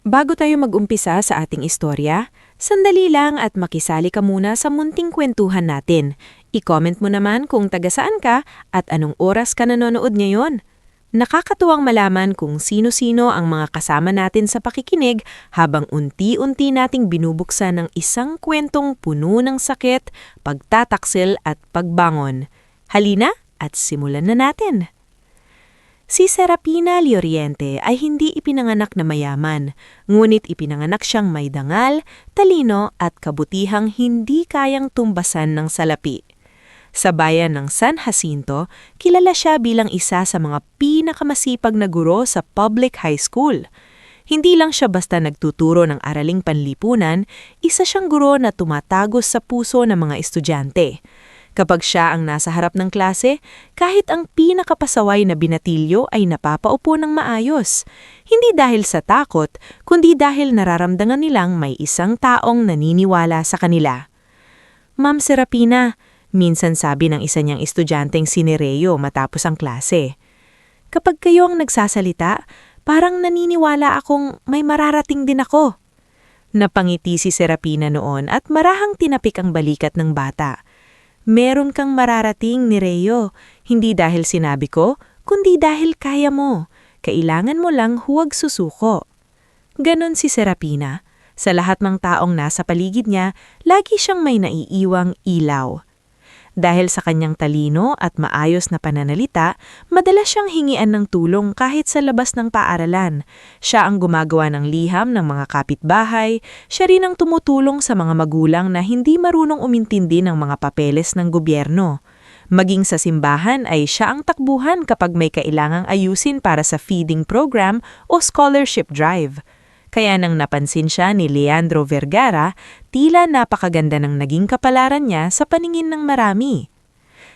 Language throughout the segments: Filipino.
Bago tayo mag-umpisa sa ating istorya, sandali lang at makisali ka muna sa munting kwentuhan natin. I-comment mo naman kung taga saan ka at anong oras ka nanonood ngayon. Nakakatuwang malaman kung sino-sino ang mga kasama natin sa pakikinig habang unti-unti nating binubuksan ng isang kwentong puno ng sakit, pagtataksil at pagbangon. Halina at simulan na natin! Si Serapina Lloriente ay hindi ipinanganak na mayaman, ngunit ipinanganak siyang may dangal, talino at kabutihang hindi kayang tumbasan ng salapi. Sa bayan ng San Jacinto, kilala siya bilang isa sa mga pinakamasipag na guro sa public high school. Hindi lang siya basta nagtuturo ng araling panlipunan, isa siyang guro na tumatagos sa puso ng mga estudyante. Kapag siya ang nasa harap ng klase, kahit ang pinakapasaway na binatilyo ay napapaupo ng maayos. Hindi dahil sa takot, kundi dahil nararamdaman nilang may isang taong naniniwala sa kanila. "Ma'am Serapina," minsan sabi ng isa niyang estudyanteng si Nereo matapos ang klase, "kapag kayo ang nagsasalita, parang naniniwala akong may mararating din ako." Napangiti si Serapina noon at marahang tinapik ang balikat ng bata. "Meron kang mararating, Nereo, hindi dahil sinabi ko, kundi dahil kaya mo. Kailangan mo lang huwag susuko." Ganon si Serapina. Sa lahat ng taong nasa paligid niya, lagi siyang may naiiwang ilaw. Dahil sa kanyang talino at maayos na pananalita, madalas siyang hingian ng tulong kahit sa labas ng paaralan. Siya ang gumagawa ng liham ng mga kapitbahay, siya rin ang tumutulong sa mga magulang na hindi marunong umintindi ng mga papeles ng gobyerno. Maging sa simbahan ay siya ang takbuhan kapag may kailangang ayusin para sa feeding program o scholarship drive. Kaya nang napansin siya ni Leandro Vergara, tila napakaganda ng naging kapalaran niya sa paningin ng marami.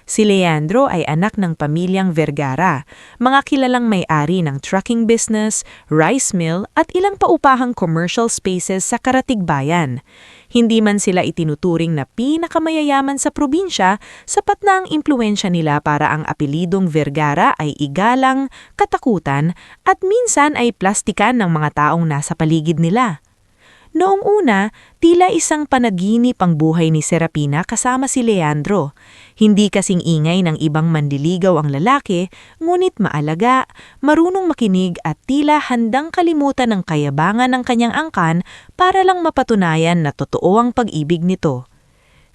Si Leandro ay anak ng pamilyang Vergara, mga kilalang may-ari ng trucking business, rice mill at ilang paupahang commercial spaces sa Karatigbayan. Hindi man sila itinuturing na pinakamayayaman sa probinsya, sapat na ang impluensya nila para ang apelidong Vergara ay igalang, katakutan at minsan ay plastikan ng mga taong nasa paligid nila. Noong una, tila isang panaginip ang buhay ni Serapina kasama si Leandro. Hindi kasing ingay ng ibang mandiligaw ang lalaki, ngunit maalaga, marunong makinig at tila handang kalimutan ng kayabangan ng kanyang angkan para lang mapatunayan na totoo ang pag-ibig nito.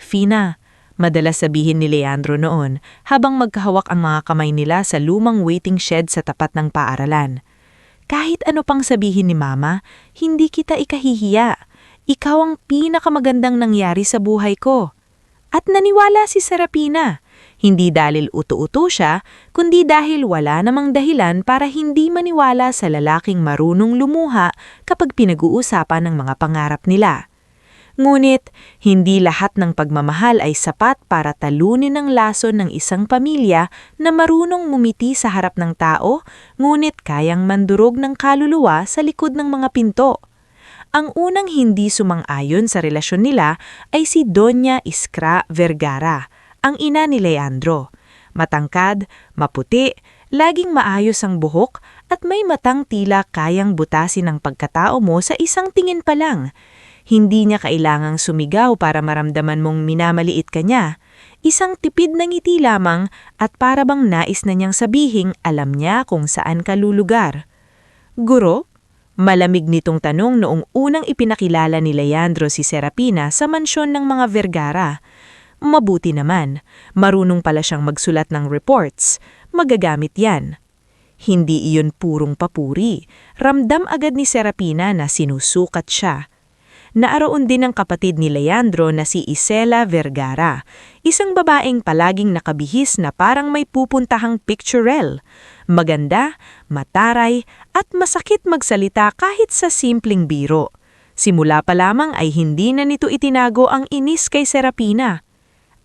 "Fina," madalas sabihin ni Leandro noon habang magkahawak ang mga kamay nila sa lumang waiting shed sa tapat ng paaralan. "Kahit ano pang sabihin ni Mama, hindi kita ikahihiya. Ikaw ang pinakamagandang nangyari sa buhay ko." At naniwala si Serapina. Hindi dahil uto-uto siya, kundi dahil wala namang dahilan para hindi maniwala sa lalaking marunong lumuha kapag pinag-uusapan ng mga pangarap nila. Ngunit, hindi lahat ng pagmamahal ay sapat para talunin ang lason ng isang pamilya na marunong mumiti sa harap ng tao, ngunit kayang mandurog ng kaluluwa sa likod ng mga pinto. Ang unang hindi sumang-ayon sa relasyon nila ay si Doña Iskra Vergara, ang ina ni Leandro. Matangkad, maputi, laging maayos ang buhok at may matang tila kayang butasin ang pagkatao mo sa isang tingin pa lang. Hindi niya kailangang sumigaw para maramdaman mong minamaliit ka niya. Isang tipid na ngiti lamang at para bang nais na niyang sabihing alam niya kung saan ka lulugar. "Guro?" Malamig nitong tanong noong unang ipinakilala ni Leandro si Serapina sa mansyon ng mga Vergara. Mabuti naman, marunong pala siyang magsulat ng reports. Magagamit yan. Hindi iyon purong papuri. Ramdam agad ni Serapina na sinusukat siya. Naroon din ang kapatid ni Leandro na si Isela Vergara, isang babaeng palaging nakabihis na parang may pupuntahang picturel. Maganda, mataray, at masakit magsalita kahit sa simpleng biro. Simula pa lamang ay hindi na nito itinago ang inis kay Serapina.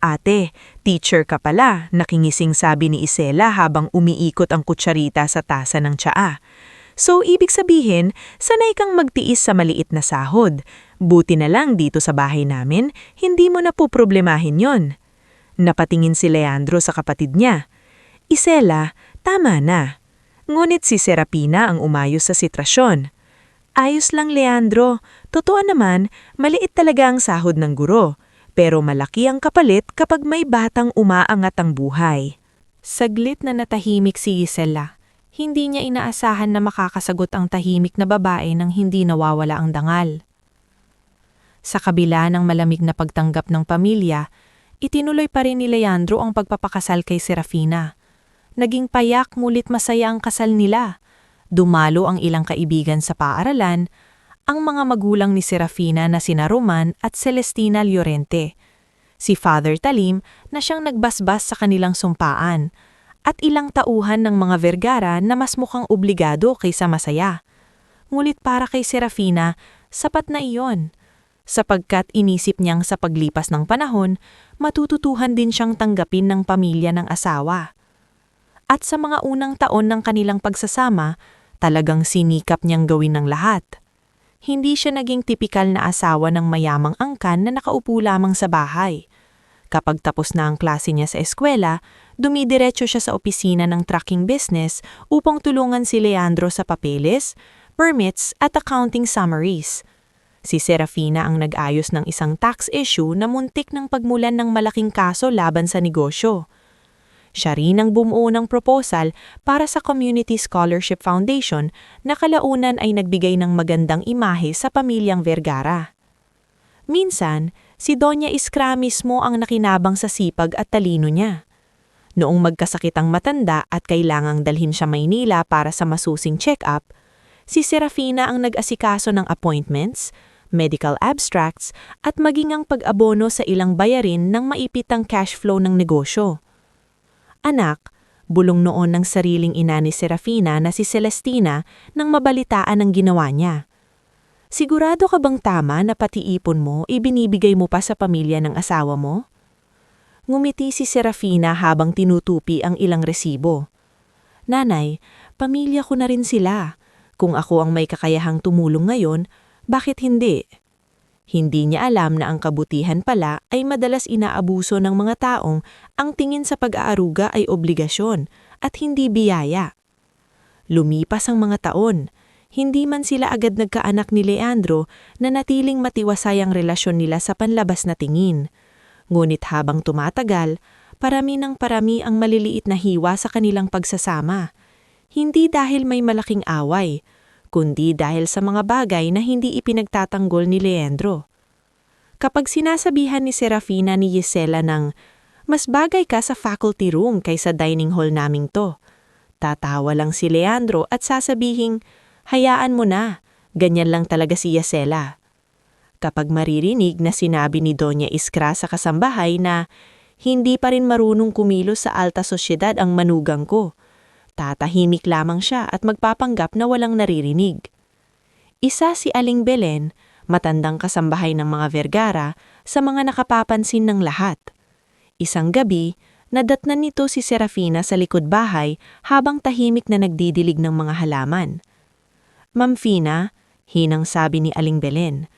"Ate, teacher ka pala," nakingising sabi ni Isela habang umiikot ang kutsarita sa tasa ng tsaa. "So, ibig sabihin, sanay kang magtiis sa maliit na sahod. Buti na lang dito sa bahay namin, hindi mo na po problemahin yon." Napatingin si Leandro sa kapatid niya. "Isela, tama na." Ngunit si Serapina ang umayos sa sitwasyon. Ayos lang, Leandro. Totoo naman, maliit talaga ang sahod ng guro. Pero malaki ang kapalit kapag may batang umaangat ang buhay. Saglit na natahimik si Gisela. Hindi niya inaasahan na makakasagot ang tahimik na babae nang hindi nawawala ang dangal. Sa kabila ng malamig na pagtanggap ng pamilya, itinuloy pa rin ni Leandro ang pagpapakasal kay Serafina. Naging payak ngulit masaya ang kasal nila. Dumalo ang ilang kaibigan sa paaralan, ang mga magulang ni Serafina na sina Roman at Celestina Llorente, si Father Talim na siyang nagbasbas sa kanilang sumpaan, at ilang tauhan ng mga Vergara na mas mukhang obligado kaysa masaya. Ngulit para kay Serafina, sapat na iyon. Sapagkat inisip niyang sa paglipas ng panahon, matututuhan din siyang tanggapin ng pamilya ng asawa. At sa mga unang taon ng kanilang pagsasama, talagang sinikap niyang gawin ng lahat. Hindi siya naging tipikal na asawa ng mayamang angkan na nakaupo lamang sa bahay. Kapag tapos na ang klase niya sa eskwela, dumidiretso siya sa opisina ng trucking business upang tulungan si Leandro sa papeles, permits at accounting summaries. Si Serafina ang nag-ayos ng isang tax issue na muntik ng pagmulan ng malaking kaso laban sa negosyo. Siya rin ang bumuo ng proposal para sa Community Scholarship Foundation na kalaunan ay nagbigay ng magandang imahe sa pamilyang Vergara. Minsan, si Doña Iskra mismo ang nakinabang sa sipag at talino niya. Noong magkasakit ang matanda at kailangang dalhin siya Maynila para sa masusing check-up, si Serafina ang nag-asikaso ng appointments, medical abstracts at maging ang pag-abono sa ilang bayarin ng maipitang cash flow ng negosyo. Anak, bulong noon ng sariling ina ni Serafina na si Celestina nang mabalitaan ang ginawa niya. Sigurado ka bang tama na pati ipon mo ibinibigay mo pa sa pamilya ng asawa mo? Ngumiti si Serafina habang tinutupi ang ilang resibo. Nanay, pamilya ko na rin sila. Kung ako ang may kakayahang tumulong ngayon, bakit hindi? Hindi niya alam na ang kabutihan pala ay madalas inaabuso ng mga taong ang tingin sa pag-aaruga ay obligasyon at hindi biyaya. Lumipas ang mga taon, hindi man sila agad nagkaanak ni Leandro na natiling matiwasay ang relasyon nila sa panlabas na tingin. Ngunit habang tumatagal, parami ng parami ang maliliit na hiwa sa kanilang pagsasama. Hindi dahil may malaking away, kundi dahil sa mga bagay na hindi ipinagtatanggol ni Leandro. Kapag sinasabihan ni Serafina ni Gisela ng, "Mas bagay ka sa faculty room kaysa dining hall naming to," tatawa lang si Leandro at sasabihing, "Hayaan mo na, ganyan lang talaga si Gisela." Kapag maririnig na sinabi ni Doña Iskra sa kasambahay na, "Hindi pa rin marunong kumilos sa alta sosyedad ang manugang ko," tatahimik lamang siya at magpapanggap na walang naririnig. Isa si Aling Belen, matandang kasambahay ng mga Vergara, sa mga nakapapansin ng lahat. Isang gabi, nadatnan nito si Serafina sa likod bahay habang tahimik na nagdidilig ng mga halaman. "Ma'am Fina," hinang sabi ni Aling Belen,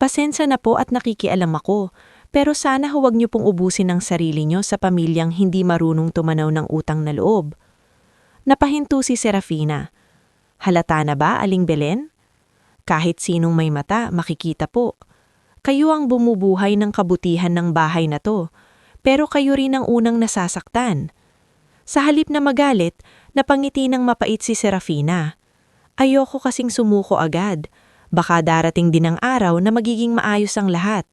"pasensya na po at nakikialam ako, pero sana huwag niyo pong ubusin ang sarili niyo sa pamilyang hindi marunong tumanaw ng utang na loob." Napahinto si Serafina. "Halata na ba, Aling Belen?" "Kahit sinong may mata, makikita po. Kayo ang bumubuhay ng kabutihan ng bahay na to, pero kayo rin ang unang nasasaktan." Sa halip na magalit, napangiti ng mapait si Serafina. "Ayoko kasing sumuko agad. Baka darating din ang araw na magiging maayos ang lahat."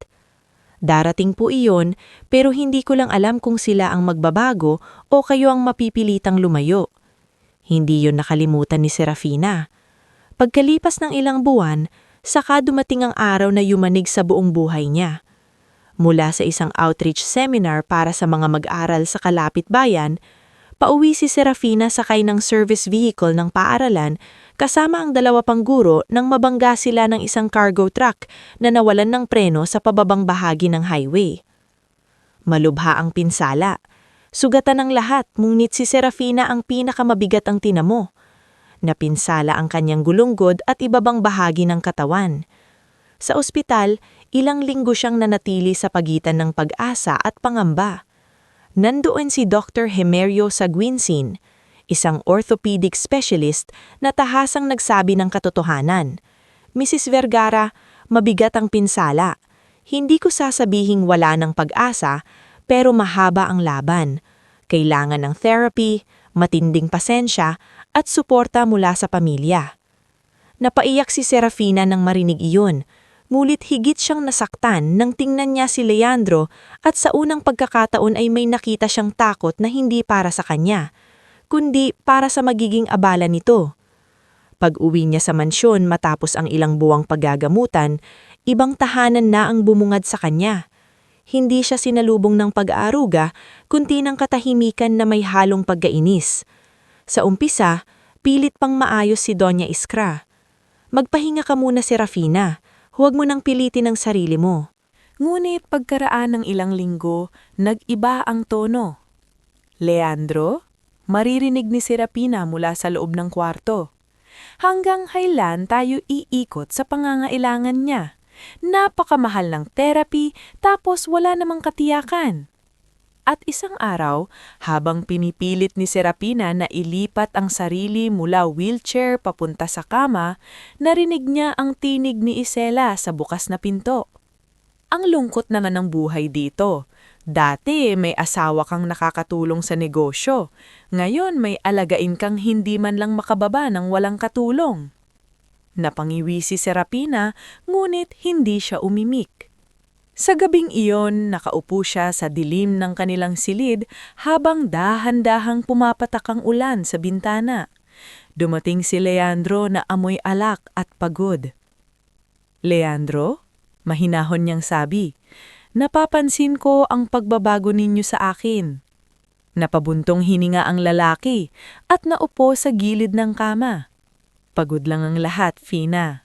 "Darating po iyon, pero hindi ko lang alam kung sila ang magbabago o kayo ang mapipilitang lumayo." Hindi yun nakalimutan ni Serafina. Pagkalipas ng ilang buwan, saka dumating ang araw na yumanig sa buong buhay niya. Mula sa isang outreach seminar para sa mga mag-aral sa kalapit bayan, pauwi si Serafina sakay ng service vehicle ng paaralan kasama ang 2 pang guro nang mabangga sila ng isang cargo truck na nawalan ng preno sa pababang bahagi ng highway. Malubha ang pinsala. Sugatan ng lahat, ngunit si Serafina ang pinakamabigat ang tinamo. Napinsala ang kanyang gulunggod at ibabang bahagi ng katawan. Sa ospital, ilang linggo siyang nanatili sa pagitan ng pag-asa at pangamba. Nandoon si Dr. Hemerio Saguinsin, isang orthopedic specialist na tahasang nagsabi ng katotohanan. Mrs. Vergara, mabigat ang pinsala. Hindi ko sasabihing wala ng pag-asa, pero mahaba ang laban. Kailangan ng therapy, matinding pasensya, at suporta mula sa pamilya. Napaiyak si Serafina nang marinig iyon, ngulit higit siyang nasaktan nang tingnan niya si Leandro at sa unang pagkakataon ay may nakita siyang takot na hindi para sa kanya, kundi para sa magiging abala nito. Pag-uwi niya sa mansyon matapos ang ilang buwang paggagamutan, ibang tahanan na ang bumungad sa kanya. Hindi siya sinalubong ng pag-aaruga, kundi ng katahimikan na may halong pagkainis. Sa umpisa, pilit pang maayos si Doña Iskra. Magpahinga ka muna, Serafina. Huwag mo nang pilitin ang sarili mo. Ngunit pagkaraan ng ilang linggo, nag-iba ang tono. Leandro, maririnig ni Serafina mula sa loob ng kwarto. Hanggang kailan tayo iikot sa pangangailangan niya? Napakamahal ng therapy, tapos wala namang katiyakan. At isang araw, habang pinipilit ni Serafina na ilipat ang sarili mula wheelchair papunta sa kama, narinig niya ang tinig ni Isela sa bukas na pinto. Ang lungkot naman ng buhay dito. Dati may asawa kang nakakatulong sa negosyo. Ngayon may alagain kang hindi man lang makababa ng walang katulong. Napangiwi si Serafina, ngunit hindi siya umimik. Sa gabing iyon, nakaupo siya sa dilim ng kanilang silid habang dahan-dahang pumapatak ang ulan sa bintana. Dumating si Leandro na amoy alak at pagod. Leandro, mahinahon niyang sabi, napapansin ko ang pagbabago ninyo sa akin. Napabuntong hininga ang lalaki at naupo sa gilid ng kama. Pagod lang ang lahat, Fina.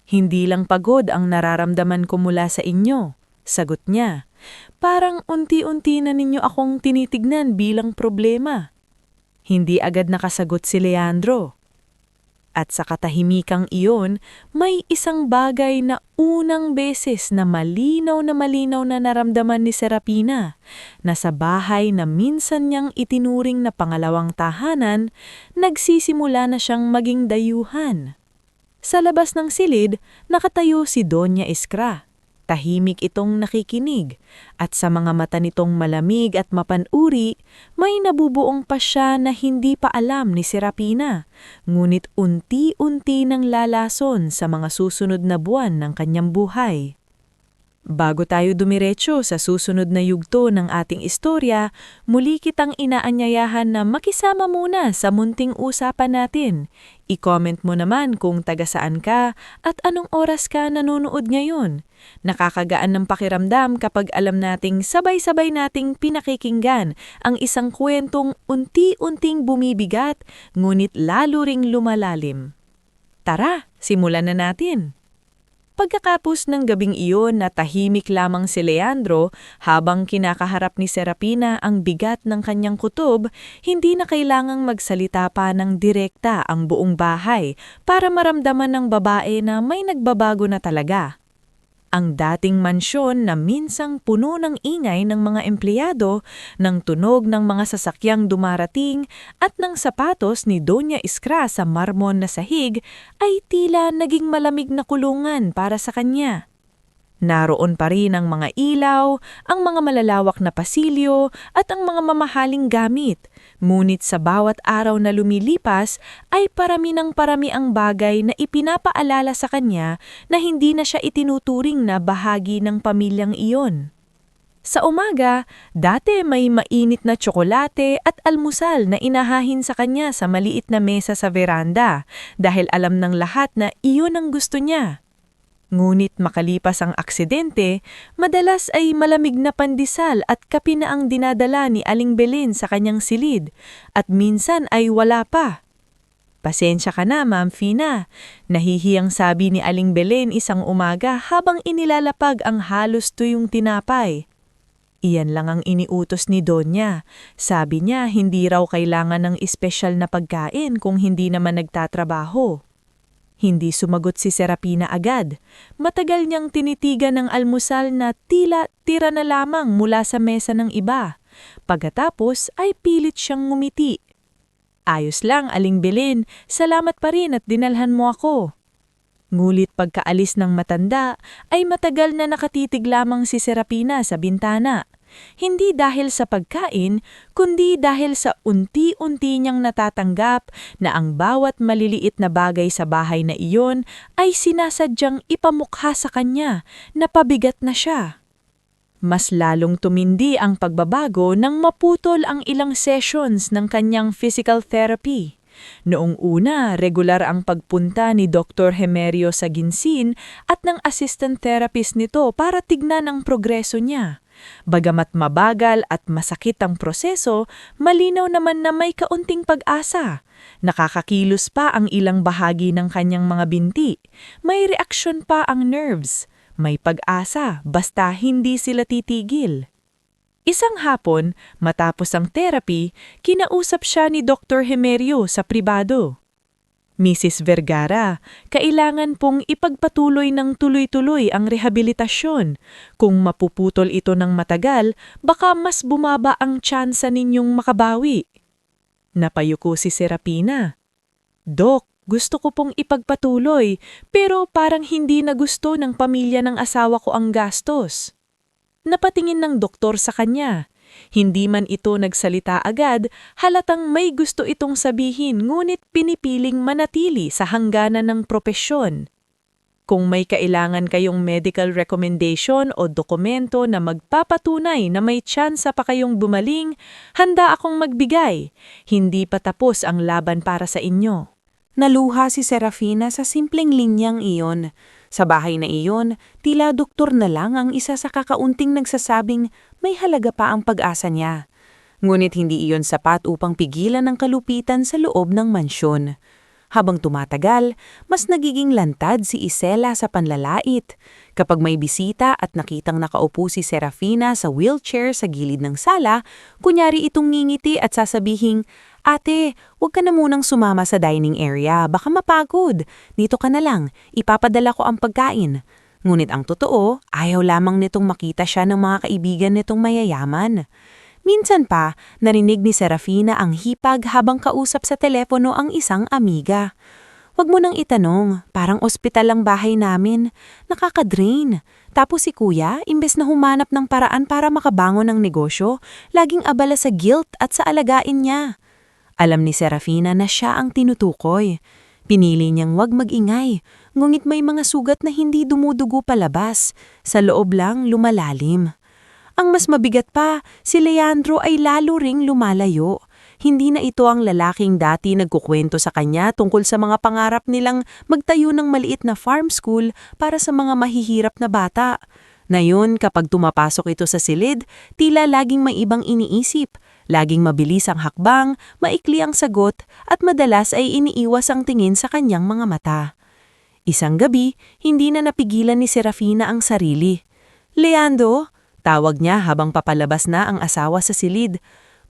Hindi lang pagod ang nararamdaman ko mula sa inyo. Sagot niya, parang unti-unti na ninyo akong tinitignan bilang problema. Hindi agad nakasagot si Leandro. At sa katahimikang iyon, may isang bagay na unang beses na malinaw na naramdaman ni Serafina, na sa bahay na minsan niyang itinuring na pangalawang tahanan, nagsisimula na siyang maging dayuhan. Sa labas ng silid, nakatayo si Doña Iskra. Tahimik itong nakikinig, at sa mga mata nitong malamig at mapanuri, may nabubuong pasya na hindi pa alam ni Serafina, ngunit unti-unti nang lalason sa mga susunod na buwan ng kanyang buhay. Bago tayo dumiretso sa susunod na yugto ng ating istorya, muli kitang inaanyayahan na makisama muna sa munting usapan natin. I-comment mo naman kung taga saan ka at anong oras ka nanonood ngayon. Nakakagaan ng pakiramdam kapag alam nating sabay-sabay nating pinakikinggan ang isang kwentong unti-unting bumibigat, ngunit lalo ring lumalalim. Tara, simulan na natin! Pagkatapos ng gabing iyon na tahimik lamang si Leandro habang kinakaharap ni Serafina ang bigat ng kanyang kutob, hindi na kailangang magsalita pa ng direkta ang buong bahay para maramdaman ng babae na may nagbabago na talaga. Ang dating mansyon na minsang puno ng ingay ng mga empleyado, ng tunog ng mga sasakyang dumarating at ng sapatos ni Doña Iskra sa marmon na sahig ay tila naging malamig na kulungan para sa kanya. Naroon pa rin ang mga ilaw, ang mga malalawak na pasilyo at ang mga mamahaling gamit. Ngunit sa bawat araw na lumilipas ay parami ng parami ang bagay na ipinapaalala sa kanya na hindi na siya itinuturing na bahagi ng pamilyang iyon. Sa umaga, dati may mainit na tsokolate at almusal na inahahin sa kanya sa maliit na mesa sa veranda dahil alam ng lahat na iyon ang gusto niya. Ngunit makalipas ang aksidente, madalas ay malamig na pandesal at kape na ang dinadala ni Aling Belen sa kanyang silid, at minsan ay wala pa. Pasensya ka na, Ma'am Fina, nahihiyang sabi ni Aling Belen isang umaga habang inilalapag ang halos tuyong tinapay. Iyan lang ang iniutos ni Donya. Sabi niya hindi raw kailangan ng espesyal na pagkain kung hindi naman nagtatrabaho. Hindi sumagot si Serafina agad. Matagal niyang tinitigan ng almusal na tila tira na lamang mula sa mesa ng iba. Pagkatapos ay pilit siyang ngumiti. Ayos lang, Aling Belen. Salamat pa rin at dinalhan mo ako. Ngulit pagkaalis ng matanda, ay matagal na nakatitig lamang si Serafina sa bintana. Hindi dahil sa pagkain, kundi dahil sa unti-unti niyang natatanggap na ang bawat maliliit na bagay sa bahay na iyon ay sinasadyang ipamukha sa kanya na pabigat na siya. Mas lalong tumindi ang pagbabago nang maputol ang ilang sessions ng kanyang physical therapy. Noong una, regular ang pagpunta ni Dr. Hemerio sa ginsin at ng assistant therapist nito para tignan ang progreso niya. Bagamat mabagal at masakit ang proseso, malinaw naman na may kaunting pag-asa. Nakakakilos pa ang ilang bahagi ng kanyang mga binti. May reaksyon pa ang nerves. May pag-asa, basta hindi sila titigil. Isang hapon, matapos ang therapy, kinausap siya ni Dr. Hemerio sa pribado. Mrs. Vergara, kailangan pong ipagpatuloy ng tuloy-tuloy ang rehabilitasyon. Kung mapuputol ito ng matagal, baka mas bumaba ang tsansa ninyong makabawi. Napayuko si Serafina. Dok, gusto ko pong ipagpatuloy, pero parang hindi na gusto ng pamilya ng asawa ko ang gastos. Napatingin ng doktor sa kanya. Hindi man ito nagsalita agad, halatang may gusto itong sabihin ngunit pinipiling manatili sa hangganan ng propesyon. Kung may kailangan kayong medical recommendation o dokumento na magpapatunay na may tsansa pa kayong bumaling, handa akong magbigay. Hindi pa tapos ang laban para sa inyo. Naluha si Serafina sa simpleng linyang iyon. Sa bahay na iyon, tila doktor na lang ang isa sa kakaunting nagsasabing may halaga pa ang pag-asa niya. Ngunit hindi iyon sapat upang pigilan ang kalupitan sa loob ng mansyon. Habang tumatagal, mas nagiging lantad si Isela sa panlalait. Kapag may bisita at nakitang nakaupo si Serafina sa wheelchair sa gilid ng sala, kunyari itong ngingiti at sasabihing, "Ate, huwag ka na munang sumama sa dining area, baka mapagod. Dito ka na lang, ipapadala ko ang pagkain." Ngunit ang totoo, ayaw lamang nitong makita siya ng mga kaibigan nitong mayayaman. Minsan pa, narinig ni Serafina ang hipag habang kausap sa telepono ang isang amiga. "Huwag mo nang itanong, parang ospital ang bahay namin. Nakaka-drain. Tapos si kuya, imbes na humanap ng paraan para makabangon ng negosyo, laging abala sa guilt at sa alagain niya." Alam ni Serafina na siya ang tinutukoy. Pinili niyang wag mag-ingay, ngunit may mga sugat na hindi dumudugo palabas. Sa loob lang lumalalim. Ang mas mabigat pa, si Leandro ay lalo ring lumalayo. Hindi na ito ang lalaking dati nagkukwento sa kanya tungkol sa mga pangarap nilang magtayo ng maliit na farm school para sa mga mahihirap na bata. Ngayon, kapag tumapasok ito sa silid, tila laging may ibang iniisip. Laging mabilis ang hakbang, maikli ang sagot, at madalas ay iniiwas ang tingin sa kanyang mga mata. Isang gabi, hindi na napigilan ni Serafina ang sarili. "Leandro," tawag niya habang papalabas na ang asawa sa silid.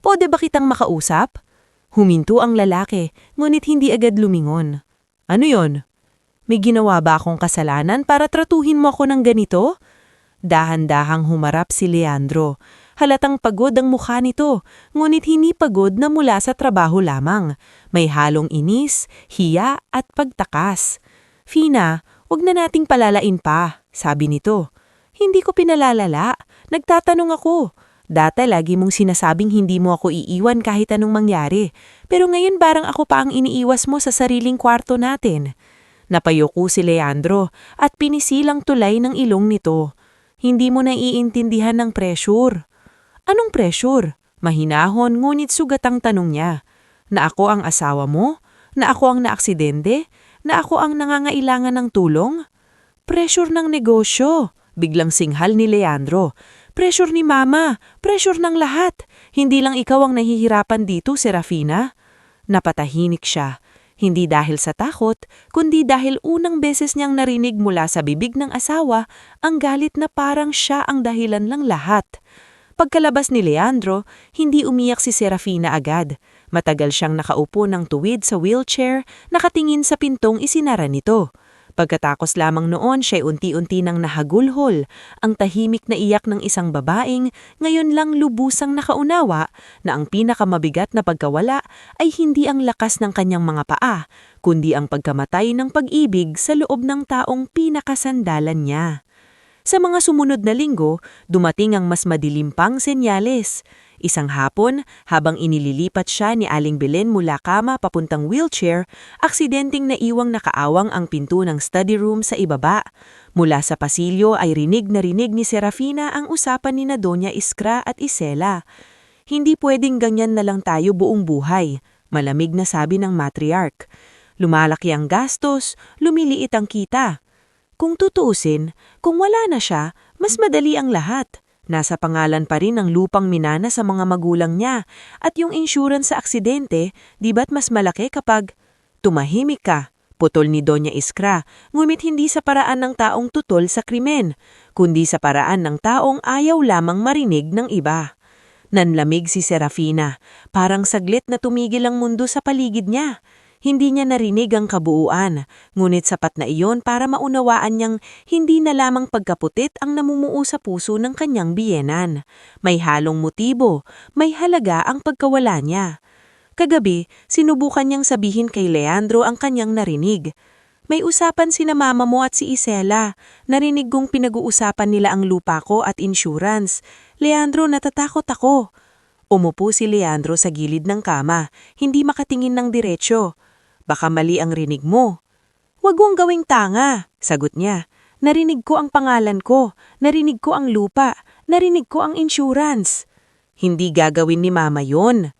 "Pwede ba kitang makausap?" Huminto ang lalaki, ngunit hindi agad lumingon. "Ano yon? May ginawa ba akong kasalanan para tratuhin mo ako ng ganito?" Dahan-dahang humarap si Leandro. Halatang pagod ang mukha nito, ngunit hindi pagod na mula sa trabaho lamang. May halong inis, hiya at pagtakas. "Fina, wag na nating palalain pa," sabi nito. "Hindi ko pinalalala. Nagtatanong ako. Dati lagi mong sinasabing hindi mo ako iiwan kahit anong mangyari. Pero ngayon parang ako pa ang iniiwas mo sa sariling kwarto natin." Napayuko si Leandro at pinisilang tulay ng ilong nito. "Hindi mo naiintindihan ng pressure." "Anong pressure?" Mahinahon ngunit sugat ang tanong niya. "Na ako ang asawa mo? Na ako ang naaksidente? Na ako ang nangangailangan ng tulong?" "Pressure ng negosyo," biglang singhal ni Leandro. "Pressure ni Mama, pressure ng lahat. Hindi lang ikaw ang nahihirapan dito, Serafina." Napatahinik siya. Hindi dahil sa takot, kundi dahil unang beses niyang narinig mula sa bibig ng asawa ang galit na parang siya ang dahilan ng lahat. Pagkalabas ni Leandro, hindi umiyak si Serafina agad. Matagal siyang nakaupo ng tuwid sa wheelchair, nakatingin sa pintong isinara nito. Pagkatapos lamang noon siya'y unti-unti nang nahagulhol, ang tahimik na iyak ng isang babaeng ngayon lang lubusang nakaunawa na ang pinakamabigat na pagkawala ay hindi ang lakas ng kanyang mga paa, kundi ang pagkamatay ng pag-ibig sa loob ng taong pinakasandalan niya. Sa mga sumunod na linggo, dumating ang mas madilim pang senyales. Isang hapon, habang inililipat siya ni Aling Belen mula kama papuntang wheelchair, aksidenteng naiwang nakaawang ang pinto ng study room sa ibaba. Mula sa pasilyo ay rinig na rinig ni Serafina ang usapan ni na Doña Iskra at Isela. Hindi pwedeng ganyan na lang tayo buong buhay, malamig na sabi ng matriarch. Lumalaki ang gastos, lumiliit ang kita. Kung tutuusin, kung wala na siya, mas madali ang lahat. Nasa pangalan pa rin ang lupang minana sa mga magulang niya at yung insurance sa aksidente, di ba't mas malaki kapag tumahimik ka, putol ni Doña Iskra, ngunit hindi sa paraan ng taong tutol sa krimen, kundi sa paraan ng taong ayaw lamang marinig ng iba. Nanlamig si Serafina, parang saglit na tumigil ang mundo sa paligid niya. Hindi niya narinig ang kabuuan, ngunit sapat na iyon para maunawaan niyang hindi na lamang pagkaputit ang namumuo sa puso ng kanyang biyenan. May halong motibo, may halaga ang pagkawala niya. Kagabi, sinubukan niyang sabihin kay Leandro ang kanyang narinig. May usapan sina mama mo at si Isela. Narinig kong pinag-uusapan nila ang lupa ko at insurance. Leandro, natatakot ako. Umupo si Leandro sa gilid ng kama, hindi makatingin ng diretsyo. Baka mali ang rinig mo. Huwag mong gawing tanga, sagot niya. Narinig ko ang pangalan ko, narinig ko ang lupa, narinig ko ang insurance. Hindi gagawin ni mama yon.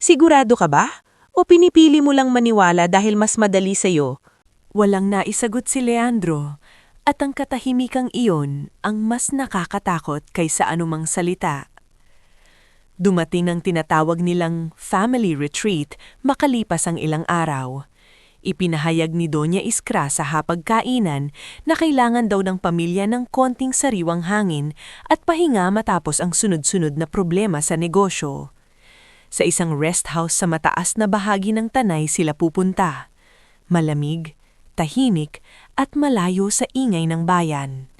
Sigurado ka ba? O pinipili mo lang maniwala dahil mas madali sa'yo? Walang naisagot si Leandro, at ang katahimikang iyon ang mas nakakatakot kaysa anumang salita. Dumating ang tinatawag nilang family retreat makalipas ang ilang araw. Ipinahayag ni Doña Iskra sa hapagkainan na kailangan daw ng pamilya ng konting sariwang hangin at pahinga matapos ang sunod-sunod na problema sa negosyo. Sa isang rest house sa mataas na bahagi ng Tanay sila pupunta. Malamig, tahimik at malayo sa ingay ng bayan.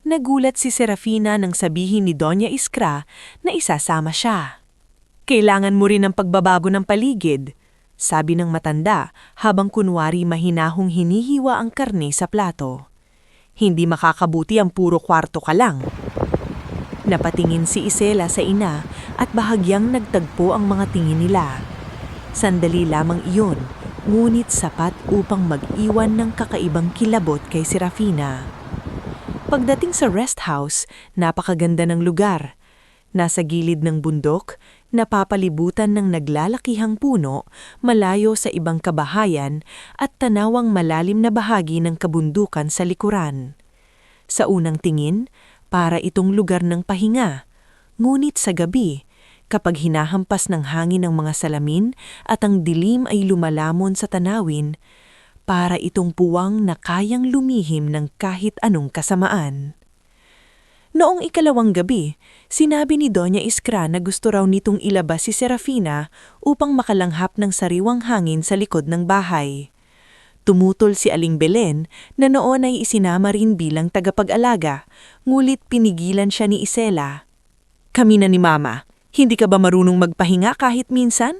Nagulat si Serafina nang sabihin ni Doña Iskra na isasama siya. Kailangan mo rin ng pagbabago ng paligid, sabi ng matanda habang kunwari mahinahong hinihiwa ang karne sa plato. Hindi makakabuti ang puro kwarto ka lang. Napatingin si Isela sa ina at bahagyang nagtagpo ang mga tingin nila. Sandali lamang iyon, ngunit sapat upang mag-iwan ng kakaibang kilabot kay Serafina. Pagdating sa rest house, napakaganda ng lugar. Nasa gilid ng bundok, napapalibutan ng naglalakihang puno, malayo sa ibang kabahayan at tanawang malalim na bahagi ng kabundukan sa likuran. Sa unang tingin, para itong lugar ng pahinga. Ngunit sa gabi, kapag hinahampas ng hangin ng mga salamin at ang dilim ay lumalamon sa tanawin, para itong puwang na kayang lumihim ng kahit anong kasamaan. Noong ikalawang gabi, sinabi ni Doña Iskra na gusto raw nitong ilabas si Serafina upang makalanghap ng sariwang hangin sa likod ng bahay. Tumutol si Aling Belen na noon ay isinama rin bilang tagapag-alaga, ngulit pinigilan siya ni Isela. Kami na ni Mama, hindi ka ba marunong magpahinga kahit minsan?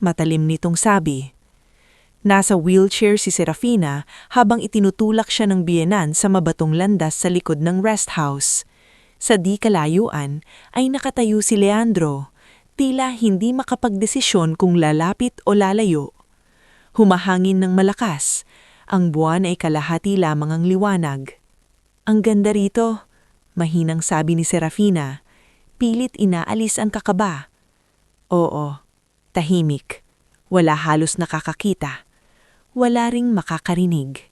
Matalim nitong sabi. Nasa wheelchair si Serafina habang itinutulak siya ng biyenan sa mabatong landas sa likod ng rest house. Sa di kalayuan ay nakatayo si Leandro, tila hindi makapagdesisyon kung lalapit o lalayo. Humahangin ng malakas, ang buwan ay kalahati lamang ang liwanag. Ang ganda rito, mahinang sabi ni Serafina, pilit inaalis ang kakaba. Oo, tahimik, wala halos nakakakita. Wala ring makakarinig.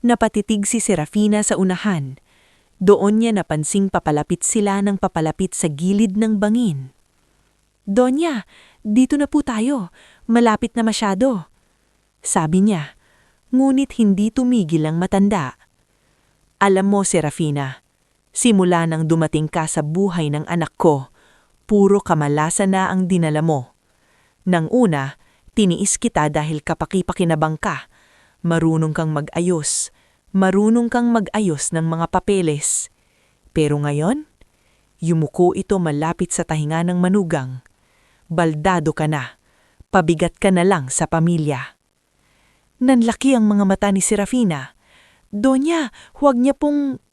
Napatitig si Serafina sa unahan. Doon niya napansing papalapit sila ng papalapit sa gilid ng bangin. Donya, dito na po tayo. Malapit na masyado. Sabi niya, ngunit hindi tumigil ang matanda. Alam mo, Serafina, simula nang dumating ka sa buhay ng anak ko, puro kamalasan na ang dinala mo. Nang una, tiniis kita dahil kapaki-pakinabang ka. marunong kang mag-ayos, marunong kang mag-ayos ng mga papeles. Pero ngayon, yumuko ito malapit sa tahinga ng manugang. Baldado ka na, pabigat ka na lang sa pamilya. Nanlaki ang mga mata ni Serafina. Donya, huwag niya pong...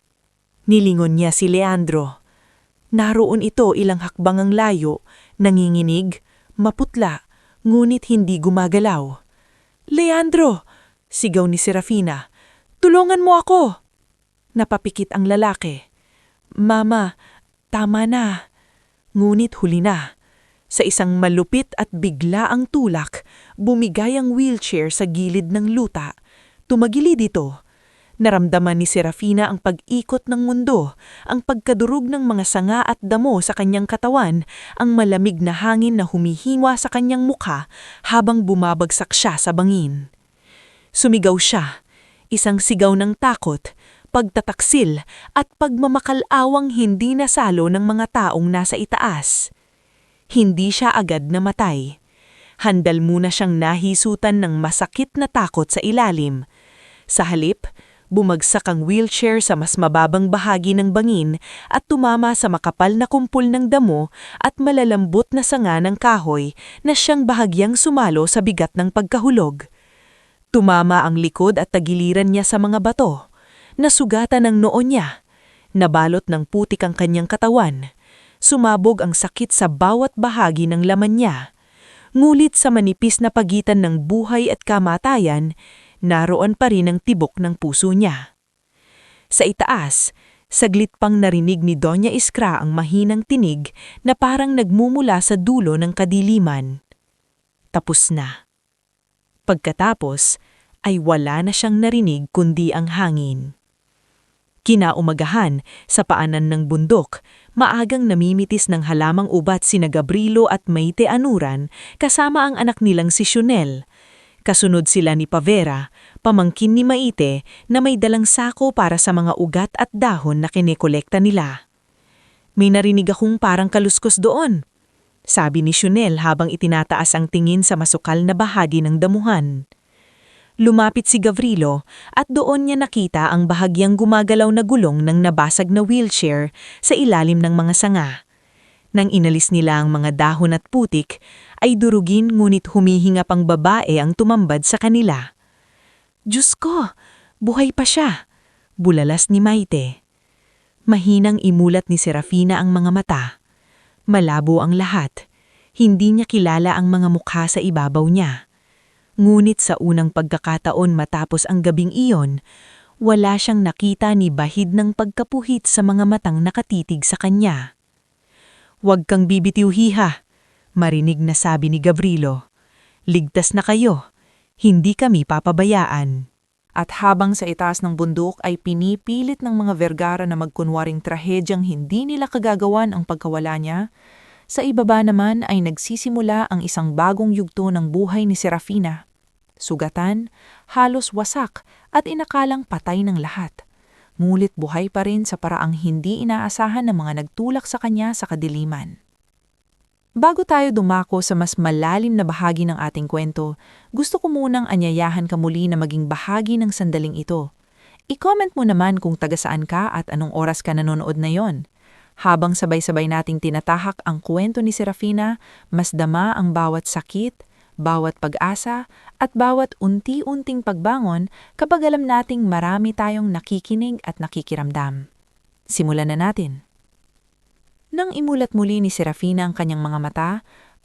Nilingon niya si Leandro. Naroon ito ilang hakbang ang layo, nanginginig, maputla, ngunit hindi gumagalaw. Leandro! Sigaw ni Serafina. Tulungan mo ako! Napapikit ang lalaki. Mama, tama na. Ngunit huli na. Sa isang malupit at biglaang tulak, bumigay ang wheelchair sa gilid ng luta. Tumagilid ito. Naramdaman ni Serafina ang pag-ikot ng mundo, ang pagkadurog ng mga sanga at damo sa kanyang katawan, ang malamig na hangin na humihiwa sa kanyang mukha habang bumabagsak siya sa bangin. Sumigaw siya, isang sigaw ng takot, pagtataksil at pagmamakalawang hindi nasalo ng mga taong nasa itaas. Hindi siya agad namatay. Handal muna siyang nahisutan ng masakit na takot sa ilalim. Sa halip, bumagsak ang wheelchair sa mas mababang bahagi ng bangin at tumama sa makapal na kumpul ng damo at malalambot na sanga ng kahoy na siyang bahagyang sumalo sa bigat ng pagkahulog. Tumama ang likod at tagiliran niya sa mga bato. Nasugatan ang noo niya. Nabalot ng putik ang kanyang katawan. Sumabog ang sakit sa bawat bahagi ng laman niya. Ngulit sa manipis na pagitan ng buhay at kamatayan, naroon pa rin ang tibok ng puso niya. Sa itaas, saglit pang narinig ni Doña Iskra ang mahinang tinig na parang nagmumula sa dulo ng kadiliman. Tapos na. Pagkatapos, ay wala na siyang narinig kundi ang hangin. Kinaumagahan, sa paanan ng bundok, maagang namimitis ng halamang ubat sina Gabrilo at Maite Anuran kasama ang anak nilang si Shunel. Kasunod sila ni Pavera, pamangkin ni Maite na may dalang sako para sa mga ugat at dahon na kinekolekta nila. May narinig akong parang kaluskos doon, sabi ni Shunel habang itinataas ang tingin sa masukal na bahagi ng damuhan. Lumapit si Gavrilo at doon niya nakita ang bahagyang gumagalaw na gulong ng nabasag na wheelchair sa ilalim ng mga sanga. Nang inalis nila ang mga dahon at putik, ay durugin ngunit humihinga pang babae ang tumambad sa kanila. Diyos ko, buhay pa siya, bulalas ni Maite. Mahinang imulat ni Serafina ang mga mata. Malabo ang lahat. Hindi niya kilala ang mga mukha sa ibabaw niya. Ngunit sa unang pagkakataon matapos ang gabing iyon, wala siyang nakita ni bahid ng pagkapuhit sa mga matang nakatitig sa kanya. Huwag kang bibitiw hiha, marinig na sabi ni Gavrilo. Ligtas na kayo, hindi kami papabayaan. At habang sa itaas ng bundok ay pinipilit ng mga Vergara na magkunwaring trahedyang hindi nila kagagawan ang pagkawala niya, sa ibaba naman ay nagsisimula ang isang bagong yugto ng buhay ni Serafina. Sugatan, halos wasak at inakalang patay ng lahat. Ngunit buhay pa rin sa paraang hindi inaasahan ng mga nagtulak sa kanya sa kadiliman. Bago tayo dumako sa mas malalim na bahagi ng ating kwento, gusto ko munang anyayahan ka muli na maging bahagi ng sandaling ito. I-comment mo naman kung taga saan ka at anong oras ka nanonood na yon. Habang sabay-sabay nating tinatahak ang kwento ni Serafina, mas dama ang bawat sakit, bawat pag-asa, at bawat unti-unting pagbangon kapag alam nating marami tayong nakikinig at nakikiramdam. Simulan na natin. Nang imulat muli ni Serafina ang kanyang mga mata,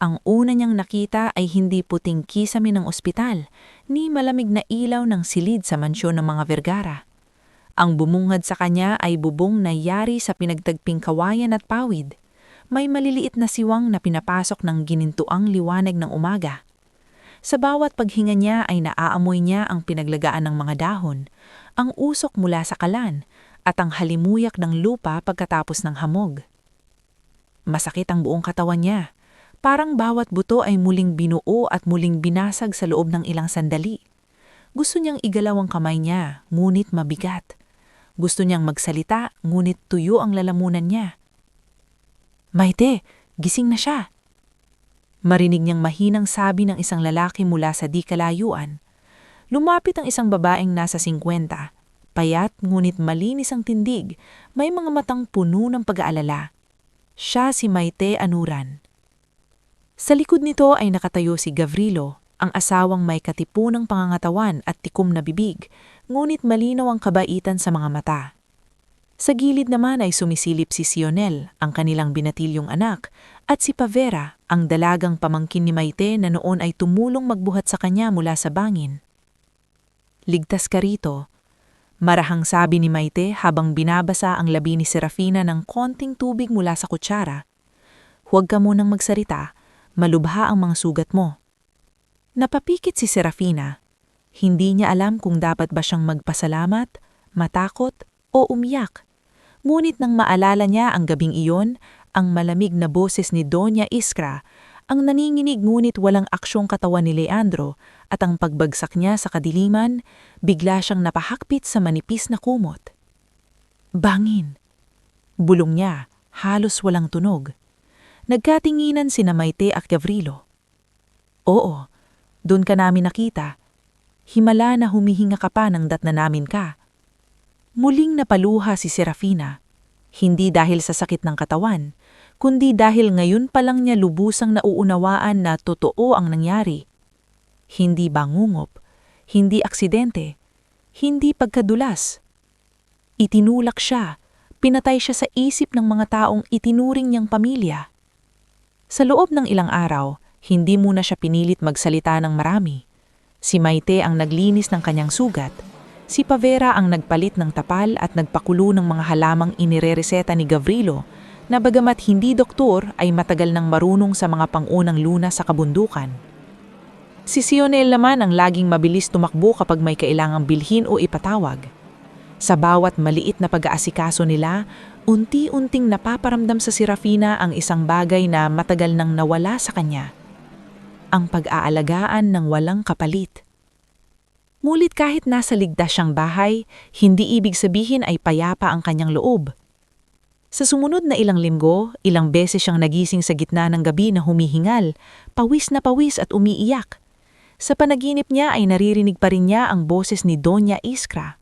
ang una niyang nakita ay hindi puting kisame ng ospital, ni malamig na ilaw ng silid sa mansyon ng mga Vergara. Ang bumungad sa kanya ay bubong na yari sa pinagtagping kawayan at pawid. May maliliit na siwang na pinapasok ng ginintuang liwanag ng umaga. Sa bawat paghinga niya ay naaamoy niya ang pinaglagaan ng mga dahon, ang usok mula sa kalan, at ang halimuyak ng lupa pagkatapos ng hamog. Masakit ang buong katawan niya. Parang bawat buto ay muling binuo at muling binasag sa loob ng ilang sandali. Gusto niyang igalaw ang kamay niya, ngunit mabigat. Gusto niyang magsalita, ngunit tuyo ang lalamunan niya. Maite, gising na siya. Marinig niyang mahinang sabi ng isang lalaki mula sa di kalayuan. Lumapit ang isang babaeng nasa 50. Payat ngunit malinis ang tindig, may mga matang puno ng pag-aalala. Siya si Maite Anuran. Sa likod nito ay nakatayo si Gavrilo, ang asawang may katipunang pangangatawan at tikom na bibig, ngunit malinaw ang kabaitan sa mga mata. Sa gilid naman ay sumisilip si Sionel, ang kanilang binatilyong anak, at si Pavera, ang dalagang pamangkin ni Maite na noon ay tumulong magbuhat sa kanya mula sa bangin. "Ligtas ka rito," marahang sabi ni Maite habang binabasa ang labi ni Serafina ng konting tubig mula sa kutsara. "Huwag ka munang magsalita, malubha ang mga sugat mo." Napapikit si Serafina. Hindi niya alam kung dapat ba siyang magpasalamat, matakot, o umiyak. Ngunit nang maalala niya ang gabing iyon, ang malamig na boses ni Doña Iskra, ang naninginig ngunit walang aksyong katawan ni Leandro, at ang pagbagsak niya sa kadiliman, bigla siyang napahakpit sa manipis na kumot. "Bangin!" Bulong niya, halos walang tunog. Nagkatinginan sina Maite at Gavrilo. "Oo, doon ka namin nakita. Himala na humihinga ka pa nang datna namin ka." Muling napaluha si Serafina, hindi dahil sa sakit ng katawan, kundi dahil ngayon pa lang niya lubusang nauunawaan na totoo ang nangyari. Hindi bangungop, hindi aksidente, hindi pagkadulas. Itinulak siya, pinatay siya sa isip ng mga taong itinuring niyang pamilya. Sa loob ng ilang araw, hindi muna siya pinilit magsalita ng marami. Si Maite ang naglinis ng kanyang sugat. Si Pavera ang nagpalit ng tapal at nagpakulo ng mga halamang inirereseta ni Gavrilo na bagamat hindi doktor ay matagal nang marunong sa mga pangunang lunas sa kabundukan. Si Sionel naman ang laging mabilis tumakbo kapag may kailangang bilhin o ipatawag. Sa bawat maliit na pag-aasikaso nila, unti-unting napaparamdam sa Serafina ang isang bagay na matagal nang nawala sa kanya. Ang pag-aalagaan ng walang kapalit. Ngunit kahit nasa ligtas siyang bahay, hindi ibig sabihin ay payapa ang kanyang loob. Sa sumunod na ilang linggo, ilang beses siyang nagising sa gitna ng gabi na humihingal, pawis na pawis at umiiyak. Sa panaginip niya ay naririnig pa rin niya ang boses ni Doña Iskra.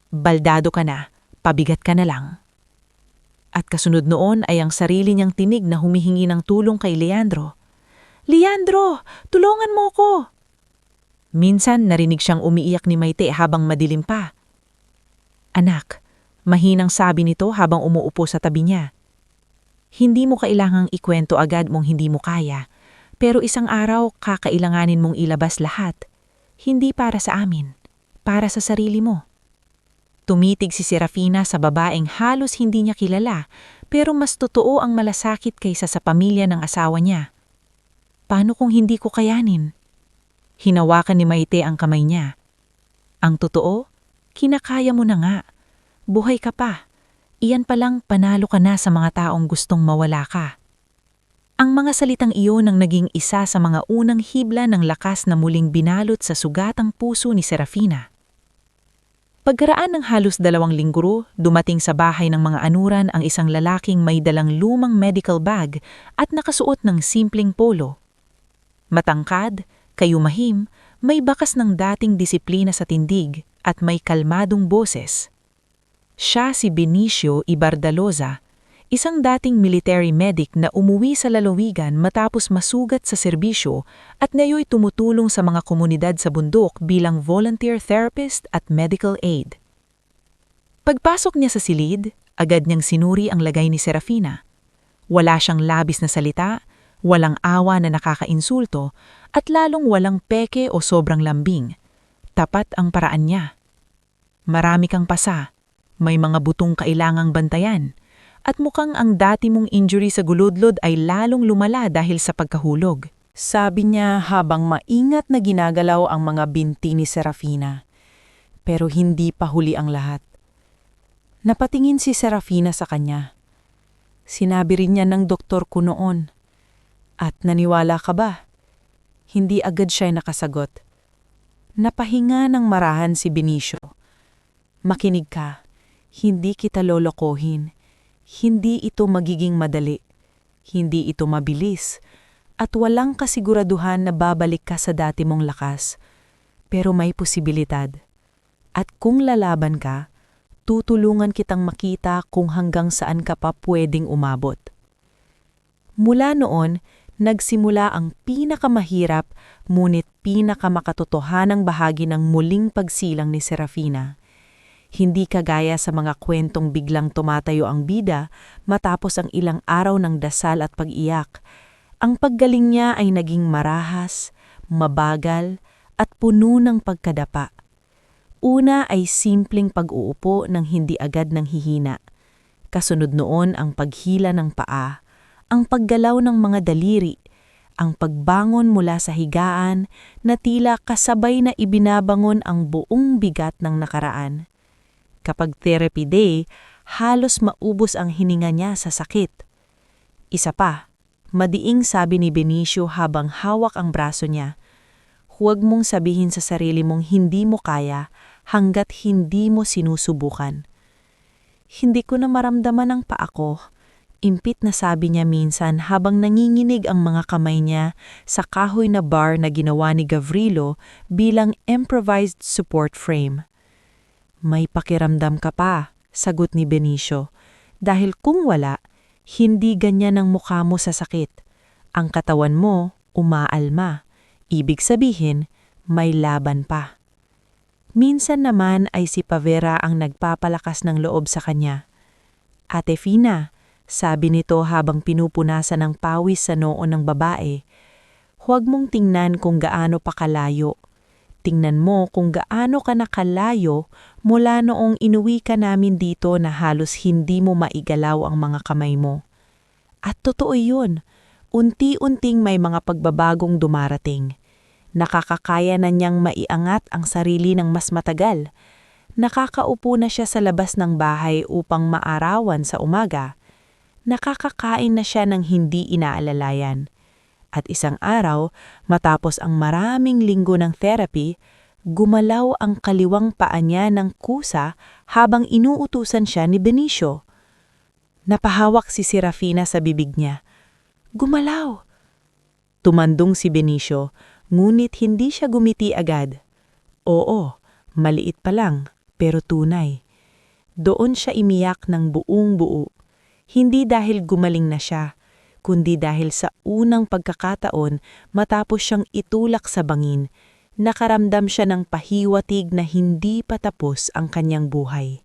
"Baldado ka na, pabigat ka na lang." At kasunod noon ay ang sarili niyang tinig na humihingi ng tulong kay Leandro. "Leandro, tulungan mo ko!" Minsan narinig siyang umiiyak ni Maite habang madilim pa. "Anak," mahinang sabi nito habang umuupo sa tabi niya. "Hindi mo kailangang ikwento agad mong hindi mo kaya, pero isang araw kakailanganin mong ilabas lahat. Hindi para sa amin, para sa sarili mo." Tumitig si Serafina sa babaeng halos hindi niya kilala, pero mas totoo ang malasakit kaysa sa pamilya ng asawa niya. "Paano kung hindi ko kayanin?" Hinawakan ni Maite ang kamay niya. "Ang totoo, kinakaya mo na nga. Buhay ka pa. Iyan palang panalo ka na sa mga taong gustong mawala ka." Ang mga salitang iyon ang naging isa sa mga unang hibla ng lakas na muling binalot sa sugatang puso ni Serafina. Pagkaraan ng halos 2 linggo, dumating sa bahay ng mga Anuran ang isang lalaking may dalang lumang medical bag at nakasuot ng simpleng polo. Matangkad, kayumahim, may bakas ng dating disiplina sa tindig at may kalmadong boses. Siya si Benicio Ibardaloza, isang dating military medic na umuwi sa lalawigan matapos masugat sa serbisyo at ngayoy tumutulong sa mga komunidad sa bundok bilang volunteer therapist at medical aid. Pagpasok niya sa silid, agad niyang sinuri ang lagay ni Serafina. Wala siyang labis na salita, walang awa na nakakainsulto, at lalong walang peke o sobrang lambing. Tapat ang paraan niya. "Marami kang pasa, may mga butong kailangang bantayan, at mukhang ang dati mong injury sa guludlod ay lalong lumala dahil sa pagkahulog." Sabi niya habang maingat na ginagalaw ang mga binti ni Serafina. Pero hindi pa huli ang lahat. Napatingin si Serafina sa kanya. Sinabi rin niya ng doktor ko noon. "At naniwala ka ba?" Hindi agad siya nakasagot. Napahinga ng marahan si Benicio. "Makinig ka. Hindi kita lolokohin. Hindi ito magiging madali. Hindi ito mabilis. At walang kasiguraduhan na babalik ka sa dati mong lakas. pero may posibilidad. At kung lalaban ka, tutulungan kitang makita kung hanggang saan ka pa pwedeng umabot. Mula noon, nagsimula ang pinakamahirap ngunit pinakamakatotohanang bahagi ng muling pagsilang ni Serafina. Hindi kagaya sa mga kwentong biglang tumatayo ang bida matapos ang ilang araw ng dasal at pag-iyak. Ang paggaling niya ay naging marahas, mabagal, at puno ng pagkadapa. Una ay simpleng pag-uupo ng hindi agad ng hihina. Kasunod noon ang paghila ng paa, ang paggalaw ng mga daliri, ang pagbangon mula sa higaan na tila kasabay na ibinabangon ang buong bigat ng nakaraan. Kapag therapy day, halos maubos ang hininga niya sa sakit. Isa pa, madiing sabi ni Benicio habang hawak ang braso niya, huwag mong sabihin sa sarili mong hindi mo kaya hanggat hindi mo sinusubukan. Hindi ko na maramdaman ang paa ko. Impit na sabi niya minsan habang nanginginig ang mga kamay niya sa kahoy na bar na ginawa ni Gavrilo bilang improvised support frame. May pakiramdam ka pa, sagot ni Benicio. Dahil kung wala, hindi ganyan ang mukha mo sa sakit. Ang katawan mo, umaalma. Ibig sabihin, may laban pa. Minsan naman ay si Pavera ang nagpapalakas ng loob sa kanya. Ate Fina, sabi nito habang pinupunasan ng pawis sa noo ng babae, huwag mong tingnan kung gaano pa kalayo. Tingnan mo kung gaano ka nakalayo mula noong inuwi ka namin dito na halos hindi mo maigalaw ang mga kamay mo. At totoo yun, unti-unting may mga pagbabagong dumarating. Nakakakaya na niyang maiangat ang sarili ng mas matagal. Nakakaupo na siya sa labas ng bahay upang maarawan sa umaga. Nakakakain na siya ng hindi inaalalayan. At isang araw, matapos ang maraming linggo ng therapy, gumalaw ang kaliwang paa niya ng kusa habang inuutusan siya ni Benicio. Napahawak si Serafina sa bibig niya. Gumalaw! Tumandong si Benicio, ngunit hindi siya gumiti agad. Oo, maliit pa lang, pero tunay. Doon siya imiyak ng buong buo. Hindi dahil gumaling na siya, kundi dahil sa unang pagkakataon matapos siyang itulak sa bangin, nakaramdam siya ng pahiwatig na hindi pa tapos ang kanyang buhay.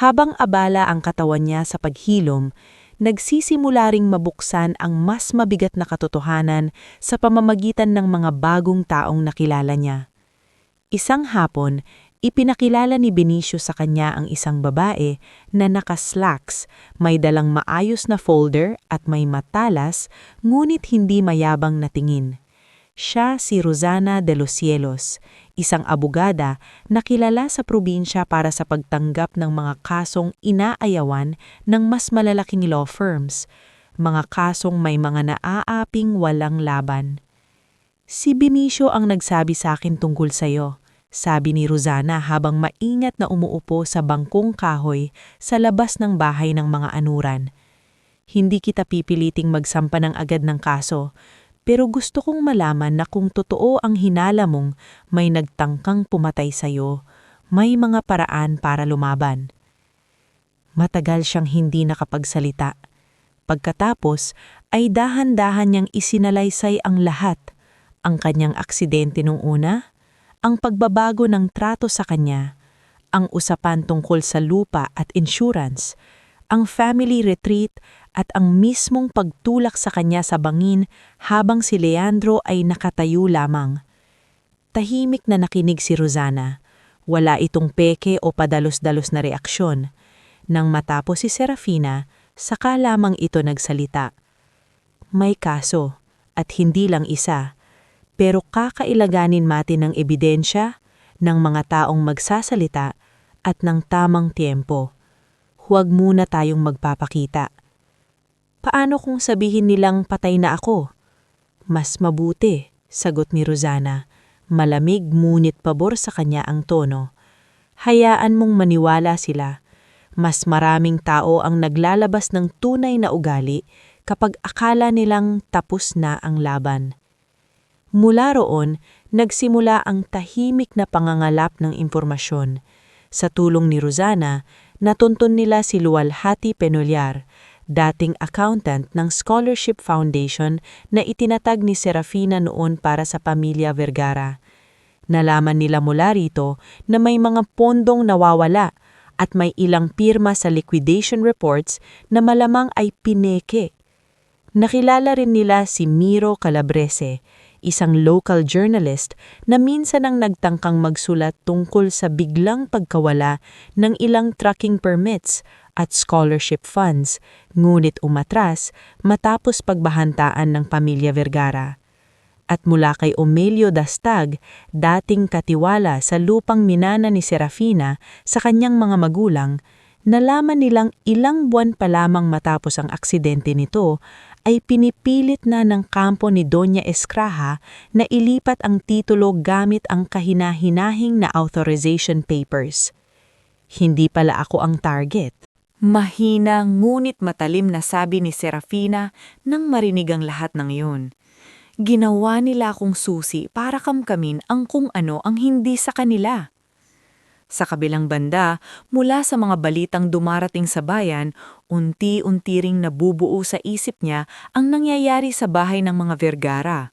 Habang abala ang katawan niya sa paghilom, nagsisimula ring mabuksan ang mas mabigat na katotohanan sa pamamagitan ng mga bagong taong nakilala niya. Isang hapon, ipinakilala ni Benicio sa kanya ang isang babae na naka-slacks, may dalang maayos na folder at may matalas, ngunit hindi mayabang na tingin. Siya si Rosana de los Cielos, isang abogada na kilala sa probinsya para sa pagtanggap ng mga kasong inaayawan ng mas malalaking law firms, mga kasong may mga naaaping walang laban. Si Benicio ang nagsabi sa akin tungkol sa'yo, sabi ni Rosana habang maingat na umuupo sa bangkong kahoy sa labas ng bahay ng mga anuran. Hindi kita pipiliting magsampa ng agad ng kaso, pero gusto kong malaman na kung totoo ang hinala mong may nagtangkang pumatay sa'yo, may mga paraan para lumaban. Matagal siyang hindi nakapagsalita. Pagkatapos ay dahan-dahan niyang isinalaysay ang lahat, ang kanyang aksidente nung una, ang pagbabago ng trato sa kanya, ang usapan tungkol sa lupa at insurance, ang family retreat at ang mismong pagtulak sa kanya sa bangin habang si Leandro ay nakatayo lamang. Tahimik na nakinig si Rosana. Wala itong peke o padalos-dalos na reaksyon. Nang matapos si Serafina, saka lamang ito nagsalita. May kaso, at hindi lang isa. Pero kakailaganin natin ng ebidensya, ng mga taong magsasalita, at ng tamang tiempo. Huwag muna tayong magpapakita. Paano kung sabihin nilang patay na ako? Mas mabuti, sagot ni Rosana. Malamig ngunit pabor sa kanya ang tono. Hayaan mong maniwala sila. Mas maraming tao ang naglalabas ng tunay na ugali kapag akala nilang tapos na ang laban. Mula roon, nagsimula ang tahimik na pangangalap ng impormasyon. Sa tulong ni Rosana, natuntun nila si Luwalhati Penolyar, dating accountant ng Scholarship Foundation na itinatag ni Serafina noon para sa pamilya Vergara. Nalaman nila mula rito na may mga pondong nawawala at may ilang pirma sa liquidation reports na malamang ay pineke. Nakilala rin nila si Miro Calabrese, isang local journalist na minsan ang nagtangkang magsulat tungkol sa biglang pagkawala ng ilang trucking permits at scholarship funds, ngunit umatras matapos pagbahantaan ng pamilya Vergara. At mula kay Omelio Dastag, dating katiwala sa lupang minana ni Serafina sa kanyang mga magulang, nalaman nilang ilang buwan pa lamang matapos ang aksidente nito, ay pinipilit na ng kampo ni Doña Escraha na ilipat ang titulo gamit ang kahinahinahing na authorization papers. Hindi pala ako ang target. Mahina ngunit matalim na sabi ni Serafina nang marinig ang lahat ng iyon. Ginawa nila akong susi para kamkamin ang kung ano ang hindi sa kanila. Sa kabilang banda, mula sa mga balitang dumarating sa bayan, unti-unti ring nabubuo sa isip niya ang nangyayari sa bahay ng mga Vergara.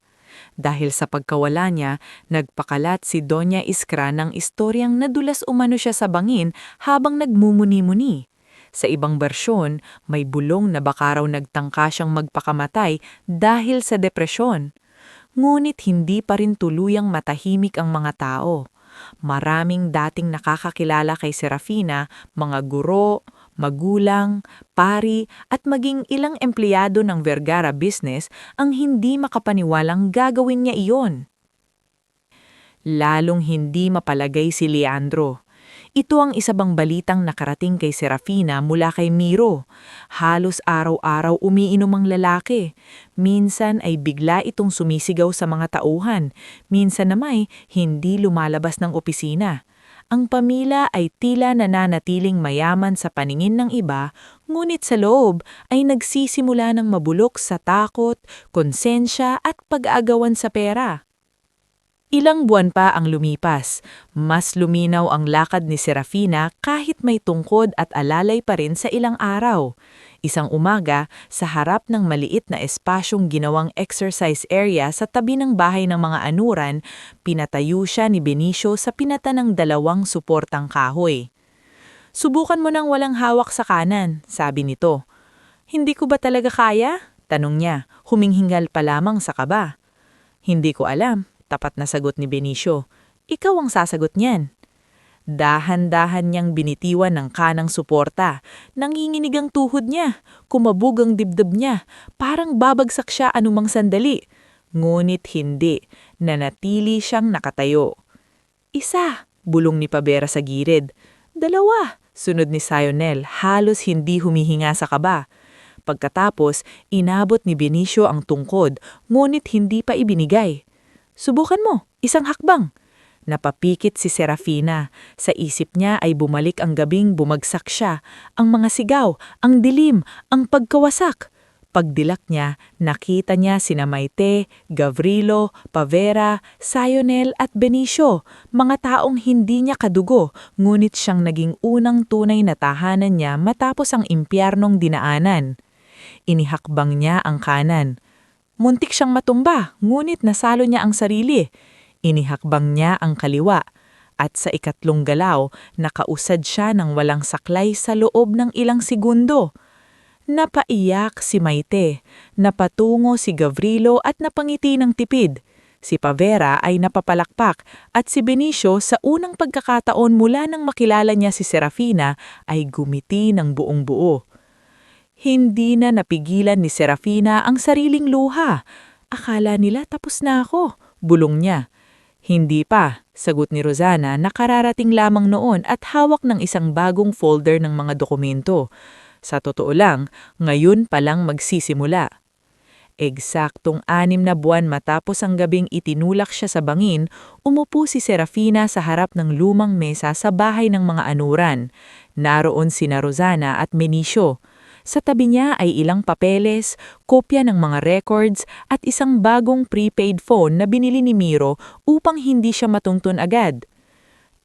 Dahil sa pagkawala niya, nagpakalat si Doña Iskra ng istoryang nadulas umano siya sa bangin habang nagmumuni-muni. Sa ibang bersyon, may bulong na baka raw nagtangka siyang magpakamatay dahil sa depresyon. Ngunit hindi pa rin tuluyang matahimik ang mga tao. Maraming dating nakakakilala kay Serafina, mga guro, magulang, pari at maging ilang empleyado ng Vergara business ang hindi makapaniwalang gagawin niya iyon. Lalong hindi mapalagay si Leandro. Ito ang isa bang balitang nakarating kay Serafina mula kay Miro. Halos araw-araw umiinom ang lalaki. Minsan ay bigla itong sumisigaw sa mga tauhan. Minsan naman hindi lumalabas ng opisina. Ang pamilya ay tila nananatiling mayaman sa paningin ng iba, ngunit sa loob ay nagsisimula ng mabulok sa takot, konsensya at pag-aagawan sa pera. Ilang buwan pa ang lumipas, mas luminaw ang lakad ni Serafina kahit may tungkod at alalay pa rin sa ilang araw. Isang umaga, sa harap ng maliit na espasyong ginawang exercise area sa tabi ng bahay ng mga anuran, pinatayo siya ni Benicio sa pinata ng 2 suportang kahoy. "Subukan mo nang walang hawak sa kanan," sabi nito. "Hindi ko ba talaga kaya?" tanong niya, huminghingal pa lamang sa kaba. "Hindi ko alam." Tapat na sagot ni Benicio. "Ikaw ang sasagot niyan." Dahan-dahan niyang binitiwan ng kanang suporta. Nanginginig ang tuhod niya, kumabog ang dibdib niya, parang babagsak siya anumang sandali. Ngunit hindi, nanatili siyang nakatayo. "Isa," bulong ni Pabera sa gilid. "Dalawa," sunod ni Sionel, halos hindi humihinga sa kaba. Pagkatapos, inabot ni Benicio ang tungkod, ngunit hindi pa ibinigay. "Subukan mo, isang hakbang." Napapikit si Serafina. Sa isip niya ay bumalik ang gabing bumagsak siya, ang mga sigaw, ang dilim, ang pagkawasak. Pagdilak niya, nakita niya sina Maite, Gavrilo, Pavera, Sionel at Benicio, mga taong hindi niya kadugo, ngunit siyang naging unang tunay na tahanan niya matapos ang impyernong dinaanan. Inihakbang niya ang kanan. Muntik siyang matumba, ngunit nasalo niya ang sarili. Inihakbang niya ang kaliwa, at sa ikatlong galaw, nakausad siya ng walang saklay sa loob ng ilang segundo. Napaiyak si Maite, napatungo si Gavrilo at napangiti ng tipid. Si Pavera ay napapalakpak at si Benicio sa unang pagkakataon mula nang makilala niya si Serafina ay gumiti ng buong buo. Hindi na napigilan ni Serafina ang sariling luha. "Akala nila tapos na ako," bulong niya. "Hindi pa," sagot ni Rosana na kararating lamang noon at hawak ng isang bagong folder ng mga dokumento. Sa totoo lang, ngayon pa lang magsisimula. Eksaktong 6 na buwan matapos ang gabing itinulak siya sa bangin, umupo si Serafina sa harap ng lumang mesa sa bahay ng mga anuran. Naroon sina Rosana at Benicio. Sa tabi niya ay ilang papeles, kopya ng mga records at isang bagong prepaid phone na binili ni Miro upang hindi siya matuntun agad.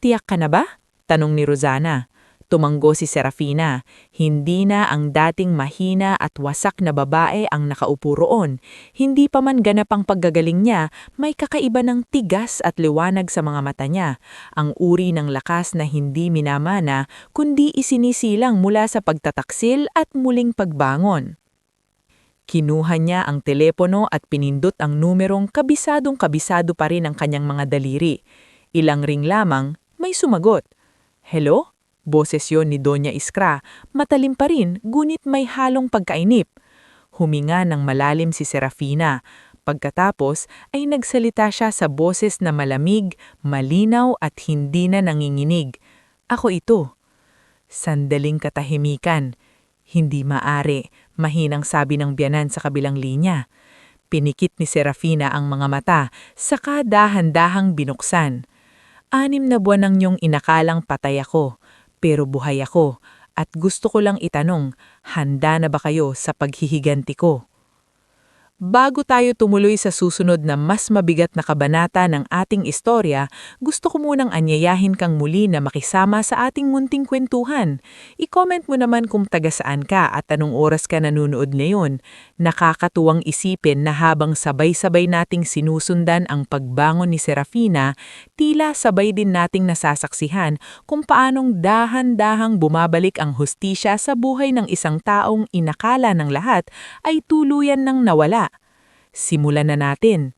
"Tiyak ka na ba?" tanong ni Rosana. Tumanggo si Serafina. Hindi na ang dating mahina at wasak na babae ang nakaupo roon. Hindi pa man ganap ang paggagaling niya, may kakaiba ng tigas at liwanag sa mga mata niya. Ang uri ng lakas na hindi minamana, kundi isinisilang mula sa pagtataksil at muling pagbangon. Kinuha niya ang telepono at pinindot ang numerong kabisadong-kabisado pa rin ang kanyang mga daliri. Ilang ring lamang, may sumagot. "Hello?" Boses yon ni Doña Iskra, matalim pa rin, ngunit may halong pagkainip. Huminga ng malalim si Serafina. Pagkatapos ay nagsalita siya sa boses na malamig, malinaw at hindi na nanginginig. "Ako ito." Sandaling katahimikan. "Hindi maari," mahinang sabi ng biyanan sa kabilang linya. Pinikit ni Serafina ang mga mata, saka dahan-dahang binuksan. "6 na buwan nang niyong inakalang patay ako. Pero buhay ako, at gusto ko lang itanong, handa na ba kayo sa paghihiganti ko?" Bago tayo tumuloy sa susunod na mas mabigat na kabanata ng ating istorya, gusto ko munang anyayahin kang muli na makisama sa ating munting kwentuhan. I-comment mo naman kung taga saan ka at anong oras ka nanonood ngayon. Nakakatuwang isipin na habang sabay-sabay nating sinusundan ang pagbangon ni Serafina, tila sabay din nating nasasaksihan kung paanong dahan-dahang bumabalik ang hustisya sa buhay ng isang taong inakala ng lahat ay tuluyan ng nawala. Simulan na natin.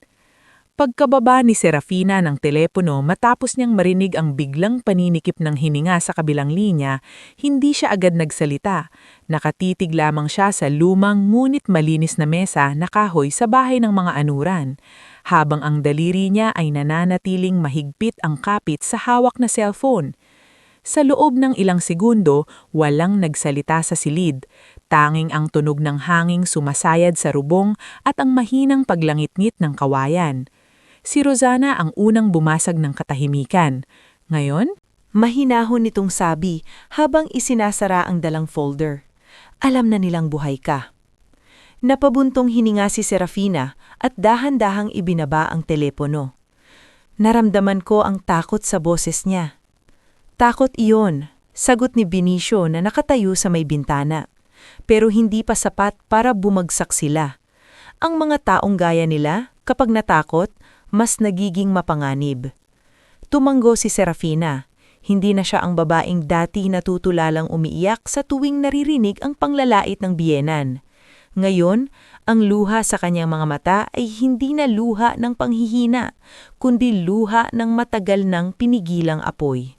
Pagkababa ni Serafina ng telepono matapos niyang marinig ang biglang paninikip ng hininga sa kabilang linya, hindi siya agad nagsalita. Nakatitig lamang siya sa lumang ngunit malinis na mesa na kahoy sa bahay ng mga anuran, habang ang daliri niya ay nananatiling mahigpit ang kapit sa hawak na cellphone. Sa loob ng ilang segundo, walang nagsalita sa silid. Tanging ang tunog ng hanging sumasayad sa rubong at ang mahinang paglangit-ngit ng kawayan. Si Rosana ang unang bumasag ng katahimikan. Ngayon, Mahinahon nitong sabi habang isinasara ang dalang folder. "Alam na nilang buhay ka." Napabuntong hininga si Serafina at dahan-dahang ibinaba ang telepono. Naramdaman ko ang takot sa boses niya. "Takot iyon," sagot ni Benicio na nakatayo sa may bintana. Pero hindi pa sapat para bumagsak sila. Ang mga taong gaya nila, kapag natakot, mas nagiging mapanganib. Tumanggo si Serafina. Hindi na siya ang babaeng dati natutulalang umiiyak sa tuwing naririnig ang panglalait ng biyenan. Ngayon, ang luha sa kanyang mga mata ay hindi na luha ng panghihina, kundi luha ng matagal ng pinigilang apoy.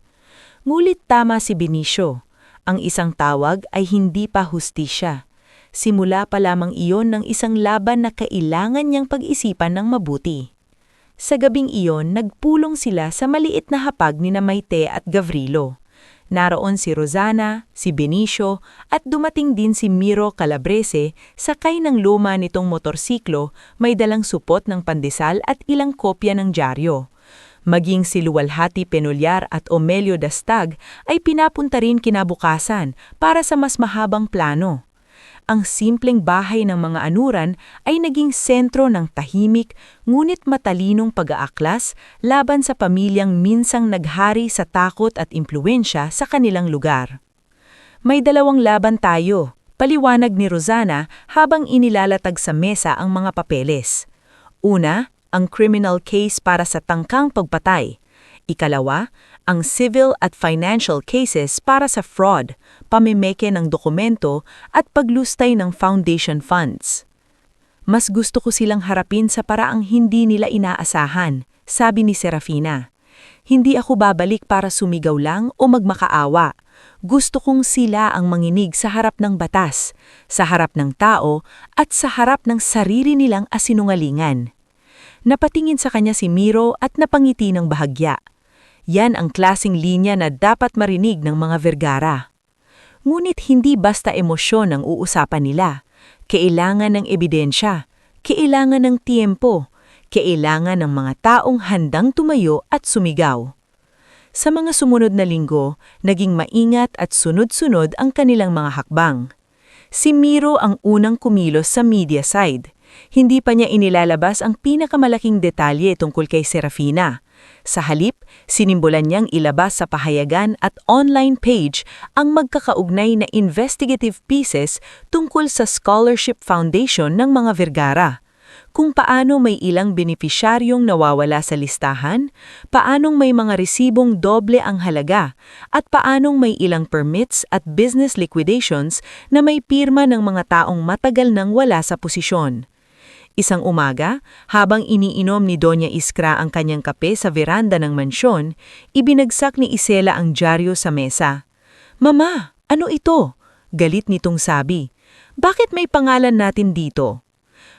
Ngulit tama si Benicio. Ang isang tawag ay hindi pa hustisya. Simula pa lamang iyon ng isang laban na kailangan niyang pag-isipan ng mabuti. Sa gabing iyon, nagpulong sila sa maliit na hapag ni Maite at Gavrilo. Naroon si Rosana, si Benicio, at dumating din si Miro Calabrese, sakay ng luma nitong motorsiklo, may dalang supot ng pandesal at ilang kopya ng dyaryo. Maging si Luwalhati Penulyar at Omelio Dastag ay pinapunta rin kinabukasan para sa mas mahabang plano. Ang simpleng bahay ng mga anuran ay naging sentro ng tahimik ngunit matalinong pag-aaklas laban sa pamilyang minsang naghari sa takot at impluwensya sa kanilang lugar. "May 2 laban tayo," paliwanag ni Rosana habang inilalatag sa mesa ang mga papeles. Una, ang criminal case para sa tangkang pagpatay. Ikalawa, ang civil at financial cases para sa fraud, pamimeke ng dokumento at paglustay ng foundation funds. "Mas gusto ko silang harapin sa paraang hindi nila inaasahan," sabi ni Serafina. "Hindi ako babalik para sumigaw lang o magmakaawa. Gusto kong sila ang manginig sa harap ng batas, sa harap ng tao at sa harap ng sarili nilang asinungalingan." Napatingin sa kanya si Miro at napangiti ng bahagya. Yan ang klasing linya na dapat marinig ng mga Vergara. Ngunit hindi basta emosyon ang uusapan nila. Kailangan ng ebidensya, kailangan ng tiempo, kailangan ng mga taong handang tumayo at sumigaw. Sa mga sumunod na linggo, naging maingat at sunod-sunod ang kanilang mga hakbang. Si Miro ang unang kumilos sa media side. Hindi pa niya inilalabas ang pinakamalaking detalye tungkol kay Serafina. Sa halip, sinimbolan niyang ilabas sa pahayagan at online page ang magkakaugnay na investigative pieces tungkol sa scholarship foundation ng mga Vergara. Kung paano may ilang benepisyaryong nawawala sa listahan, paanong may mga resibong doble ang halaga, at paanong may ilang permits at business liquidations na may pirma ng mga taong matagal nang wala sa posisyon. Isang umaga, habang iniinom ni Doña Iskra ang kanyang kape sa veranda ng mansyon, ibinagsak ni Isela ang dyaryo sa mesa. "Mama, ano ito?" Galit nitong sabi. "Bakit may pangalan natin dito?"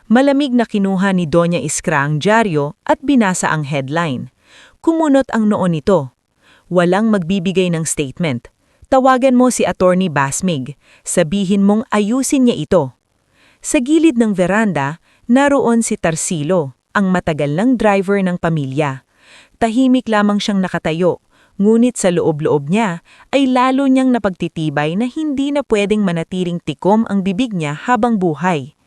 Malamig na kinuha ni Doña Iskra ang dyaryo at binasa ang headline. Kumunot ang noo nito. "Walang magbibigay ng statement. Tawagan mo si Attorney Basmig. Sabihin mong ayusin niya ito." Sa gilid ng veranda, naroon si Tarsilo, ang matagal ng driver ng pamilya. Tahimik lamang siyang nakatayo, ngunit sa loob-loob niya ay lalo niyang napagtitibay na hindi na pwedeng manatiling tikom ang bibig niya habang buhay.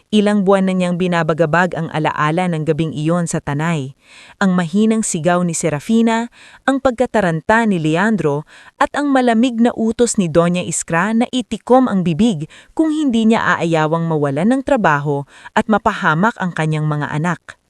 Ilang buwan na niyang binabagabag ang alaala ng gabing iyon sa Tanay, ang mahinang sigaw ni Serafina, ang pagkataranta ni Leandro, at ang malamig na utos ni Doña Iskra na itikom ang bibig kung hindi niya aayawang mawalan ng trabaho at mapahamak ang kanyang mga anak.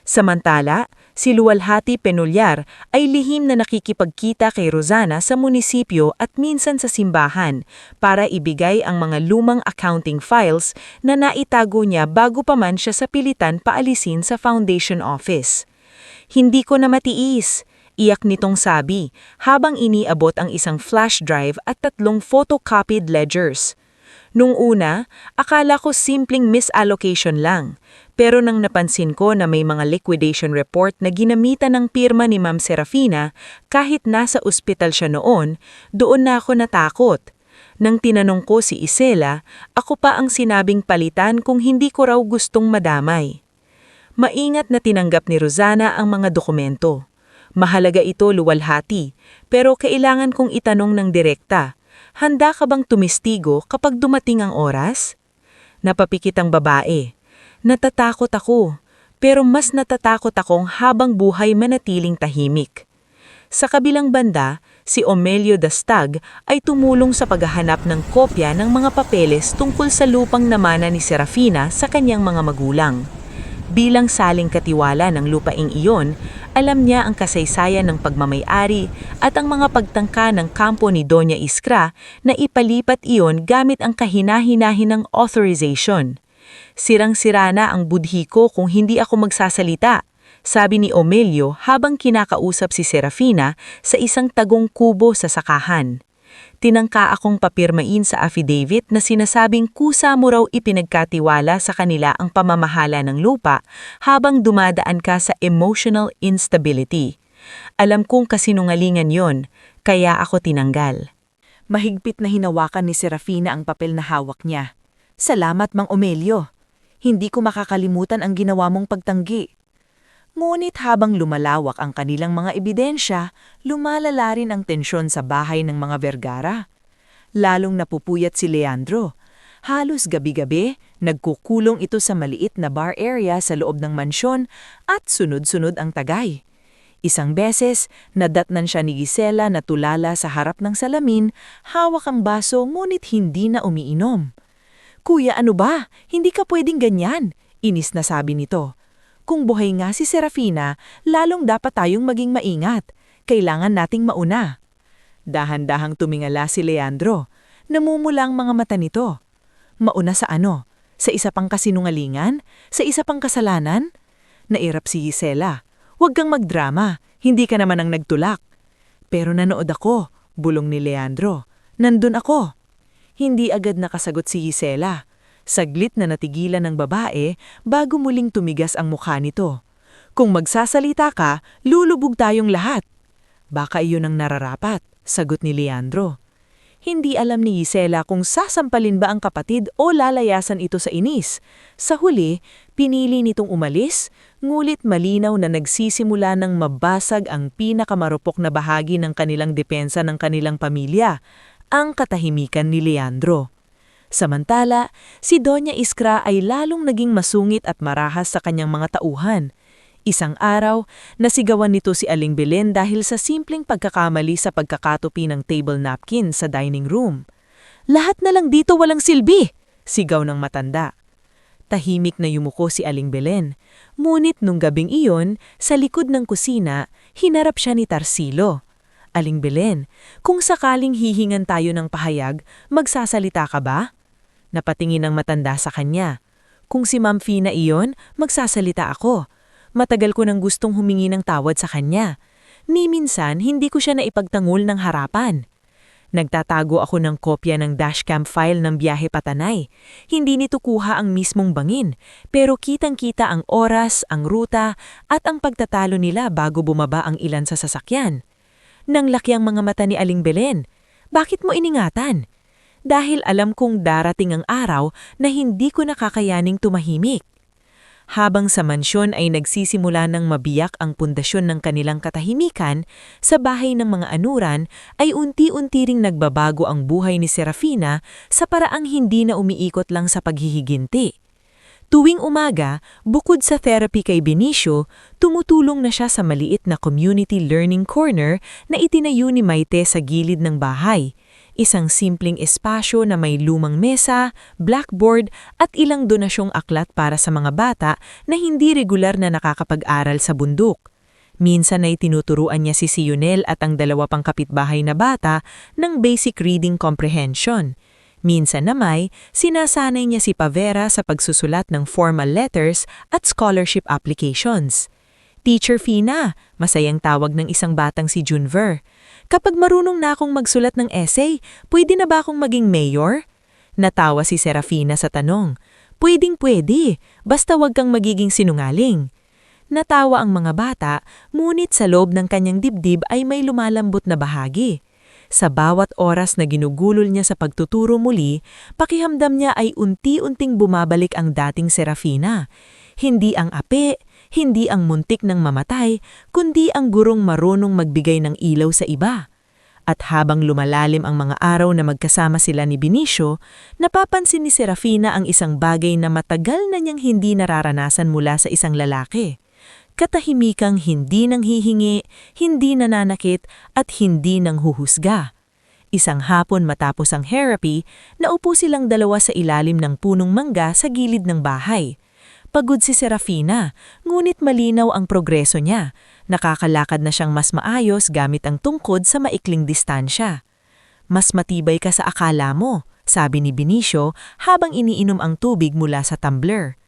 Samantala, si Luwalhati Penulyar ay lihim na nakikipagkita kay Rosana sa munisipyo at minsan sa simbahan para ibigay ang mga lumang accounting files na naitago niya bago pa man siya sa pilitan paalisin sa foundation office. "Hindi ko na matiis," iyak nitong sabi habang iniabot ang isang flash drive at 3 photocopied ledgers. Nung una, akala ko simpleng misallocation lang. Pero nang napansin ko na may mga liquidation report na ginamitan ng pirma ni Ma'am Serafina kahit nasa ospital siya noon, doon na ako natakot. Nang tinanong ko si Isela, ako pa ang sinabing palitan kung hindi ko raw gustong madamay. Maingat na tinanggap ni Rosana ang mga dokumento. Mahalaga ito, Luwalhati, pero kailangan kong itanong ng direkta. "Handa ka bang tumistigo kapag dumating ang oras?" Napapikit ang babae. "Natatakot ako, pero mas natatakot akong habang buhay manatiling tahimik." Sa kabilang banda, si Omelio Dastag ay tumulong sa paghahanap ng kopya ng mga papeles tungkol sa lupang namana ni Serafina sa kanyang mga magulang. Bilang saling katiwala ng lupaing iyon, alam niya ang kasaysayan ng pagmamay-ari at ang mga pagtangka ng kampo ni Doña Iskra na ipalipat iyon gamit ang kahina-hinahin ng authorization. "Sirang-sira na ang budhi ko kung hindi ako magsasalita," sabi ni Omelio habang kinakausap si Serafina sa isang tagong kubo sa sakahan. "Tinangka akong papirmain sa affidavit na sinasabing kusa mo raw ipinagkatiwala sa kanila ang pamamahala ng lupa habang dumadaan ka sa emotional instability. Alam kong kasinungalingan yon, kaya ako tinanggal." Mahigpit na hinawakan ni Serafina ang papel na hawak niya. "Salamat, Mang Omelio. Hindi ko makakalimutan ang ginawa mong pagtanggi." Ngunit habang lumalawak ang kanilang mga ebidensya, lumalala rin ang tensyon sa bahay ng mga Vergara. Lalong napupuyat si Leandro. Halos gabi-gabi, nagkukulong ito sa maliit na bar area sa loob ng mansyon at sunod-sunod ang tagay. Isang beses, nadatnan siya ni Gisela na tulala sa harap ng salamin, hawak ang baso ngunit hindi na umiinom. "Kuya, ano ba? Hindi ka pwedeng ganyan," inis na sabi nito. "Kung buhay nga si Serafina, lalong dapat tayong maging maingat. Kailangan nating mauna." Dahan-dahang tumingala si Leandro. Namumula ang mga mata nito. Mauna sa ano? Sa isa pang kasinungalingan? Sa isa pang kasalanan? Nairap si Gisela. "Huwag kang magdrama, hindi ka naman ang nagtulak." "Pero nanood ako," bulong ni Leandro. "Nandun ako." Hindi agad nakasagot si Gisela. Saglit na natigilan ng babae bago muling tumigas ang mukha nito. "Kung magsasalita ka, lulubog tayong lahat." "Baka iyon ang nararapat," sagot ni Leandro. Hindi alam ni Gisela kung sasampalin ba ang kapatid o lalayasan ito sa inis. Sa huli, pinili nitong umalis, ngulit malinaw na nagsisimula ng mabasag ang pinakamarupok na bahagi ng kanilang depensa ng kanilang pamilya, ang katahimikan ni Leandro. Samantala, si Doña Iskra ay lalong naging masungit at marahas sa kanyang mga tauhan. Isang araw, nasigawan nito si Aling Belen dahil sa simpleng pagkakamali sa pagkakatupi ng table napkin sa dining room. "Lahat na lang dito walang silbi!" sigaw ng matanda. Tahimik na yumuko si Aling Belen. Ngunit nung gabing iyon, sa likod ng kusina, hinarap siya ni Tarsilo. "Aling Belen, kung sakaling hihingan tayo ng pahayag, magsasalita ka ba?" Napatingin ang matanda sa kanya. "Kung si Ma'am Fina iyon, magsasalita ako. Matagal ko nang gustong humingi ng tawad sa kanya. Ni minsan, hindi ko siya naipagtangol ng harapan. Nagtatago ako ng kopya ng dashcam file ng biyahe patanay. Hindi nito kuha ang mismong bangin, pero kitang-kita ang oras, ang ruta, at ang pagtatalo nila bago bumaba ang ilan sa sasakyan." Nang laki ang mga mata ni Aling Belen. "Bakit mo iningatan?" "Dahil alam kong darating ang araw na hindi ko nakakayaning tumahimik." Habang sa mansyon ay nagsisimula ng mabiyak ang pundasyon ng kanilang katahimikan, sa bahay ng mga anuran ay unti-unti ring nagbabago ang buhay ni Serafina sa paraang hindi na umiikot lang sa paghihiginti. Tuwing umaga, bukod sa therapy kay Benicio, tumutulong na siya sa maliit na community learning corner na itinayo ni Maite sa gilid ng bahay. Isang simpleng espasyo na may lumang mesa, blackboard at ilang donasyong aklat para sa mga bata na hindi regular na nakakapag-aral sa bundok. Minsan ay tinuturuan niya si Sionel at ang dalawa pang kapitbahay na bata ng basic reading comprehension. Minsan namay, sinasanay niya si Pavera sa pagsusulat ng formal letters at scholarship applications. "Teacher Fina," masayang tawag ng isang batang si Junver. "Kapag marunong na akong magsulat ng essay, pwede na ba akong maging mayor?" Natawa si Serafina sa tanong. "Pwedeng-pwede, basta wag kang magiging sinungaling." Natawa ang mga bata, ngunit sa loob ng kanyang dibdib ay may lumalambot na bahagi. Sa bawat oras na ginugulol niya sa pagtuturo muli, pakihamdam niya ay unti-unting bumabalik ang dating Serafina. Hindi ang ape, hindi ang muntik ng mamatay, kundi ang gurong marunong magbigay ng ilaw sa iba. At habang lumalalim ang mga araw na magkasama sila ni Benicio, napapansin ni Serafina ang isang bagay na matagal na niyang hindi nararanasan mula sa isang lalaki. Katahimikang hindi nanghihingi, hindi nananakit, at hindi nanghuhusga. Isang hapon matapos ang therapy, naupo silang dalawa sa ilalim ng punong mangga sa gilid ng bahay. Pagod si Serafina, ngunit malinaw ang progreso niya. Nakakalakad na siyang mas maayos gamit ang tungkod sa maikling distansya. "Mas matibay ka sa akala mo," sabi ni Benicio habang iniinom ang tubig mula sa tumbler.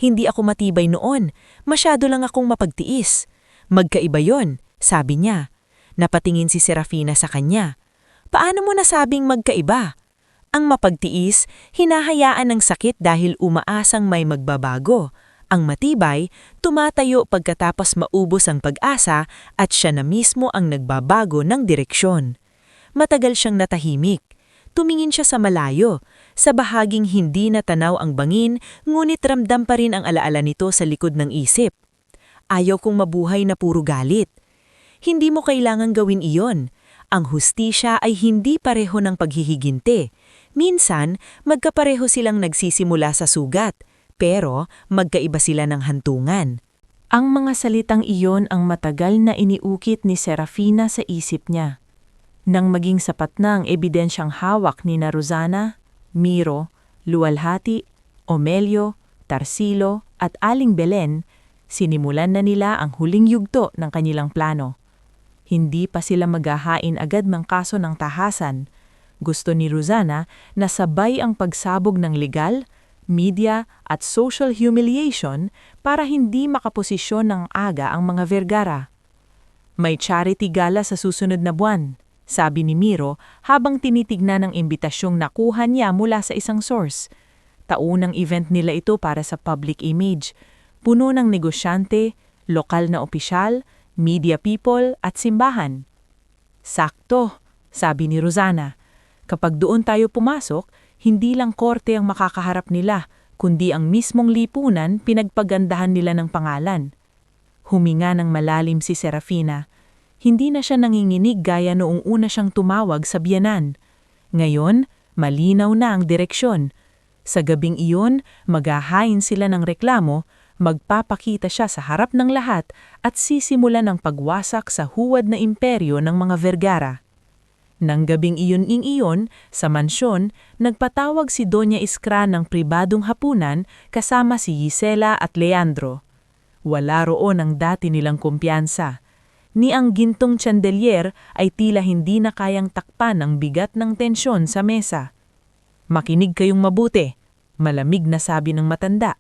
"Hindi ako matibay noon, masyado lang akong mapagtiis." "Magkaiba yon," sabi niya. Napatingin si Serafina sa kanya. "Paano mo nasabing magkaiba?" Ang mapagtiis, hinahayaan ng sakit dahil umaasang may magbabago. Ang matibay, tumatayo pagkatapos maubos ang pag-asa at siya na mismo ang nagbabago ng direksyon. Matagal siyang natahimik. Tumingin siya sa malayo, sa bahaging hindi natanaw ang bangin, ngunit ramdam pa rin ang alaala nito sa likod ng isip. "Ayaw kong mabuhay na puro galit." "Hindi mo kailangang gawin iyon. Ang hustisya ay hindi pareho ng paghihiginti. Minsan, magkapareho silang nagsisimula sa sugat, pero magkaiba sila ng hantungan." Ang mga salitang iyon ang matagal na iniukit ni Serafina sa isip niya. Nang maging sapat na ang ebidensyang hawak ni Rosana, Miro, Luwalhati, Omelio, Tarsilo at Aling Belen, sinimulan na nila ang huling yugto ng kanilang plano. Hindi pa sila maghahain agad ng kaso ng tahasan. Gusto ni Rosana na sabay ang pagsabog ng legal, media at social humiliation para hindi makaposisyon ng aga ang mga Vergara. "May charity gala sa susunod na buwan," sabi ni Miro habang tinitignan ang imbitasyong nakuha niya mula sa isang source. Taunang event nila ito para sa public image. Puno ng negosyante, lokal na opisyal, media people at simbahan. "Sakto," sabi ni Rosana. "Kapag doon tayo pumasok, hindi lang korte ang makakaharap nila, kundi ang mismong lipunan pinagpagandahan nila ng pangalan." Huminga ng malalim si Serafina. Hindi na siya nanginginig gaya noong una siyang tumawag sa biyanan. Ngayon, Malinaw na ang direksyon. Sa gabing iyon, maghahain sila ng reklamo, magpapakita siya sa harap ng lahat at sisimulan ang pagwasak sa huwad na imperyo ng mga Vergara. Nang gabing iyon, sa mansyon, nagpatawag si Doña Iskra ng pribadong hapunan kasama si Gisela at Leandro. Wala roon ang dati nilang kumpiyansa. Ni ang gintong chandelier ay tila hindi na kayang takpan ang bigat ng tensyon sa mesa. "Makinig kayong mabuti," malamig na sabi ng matanda.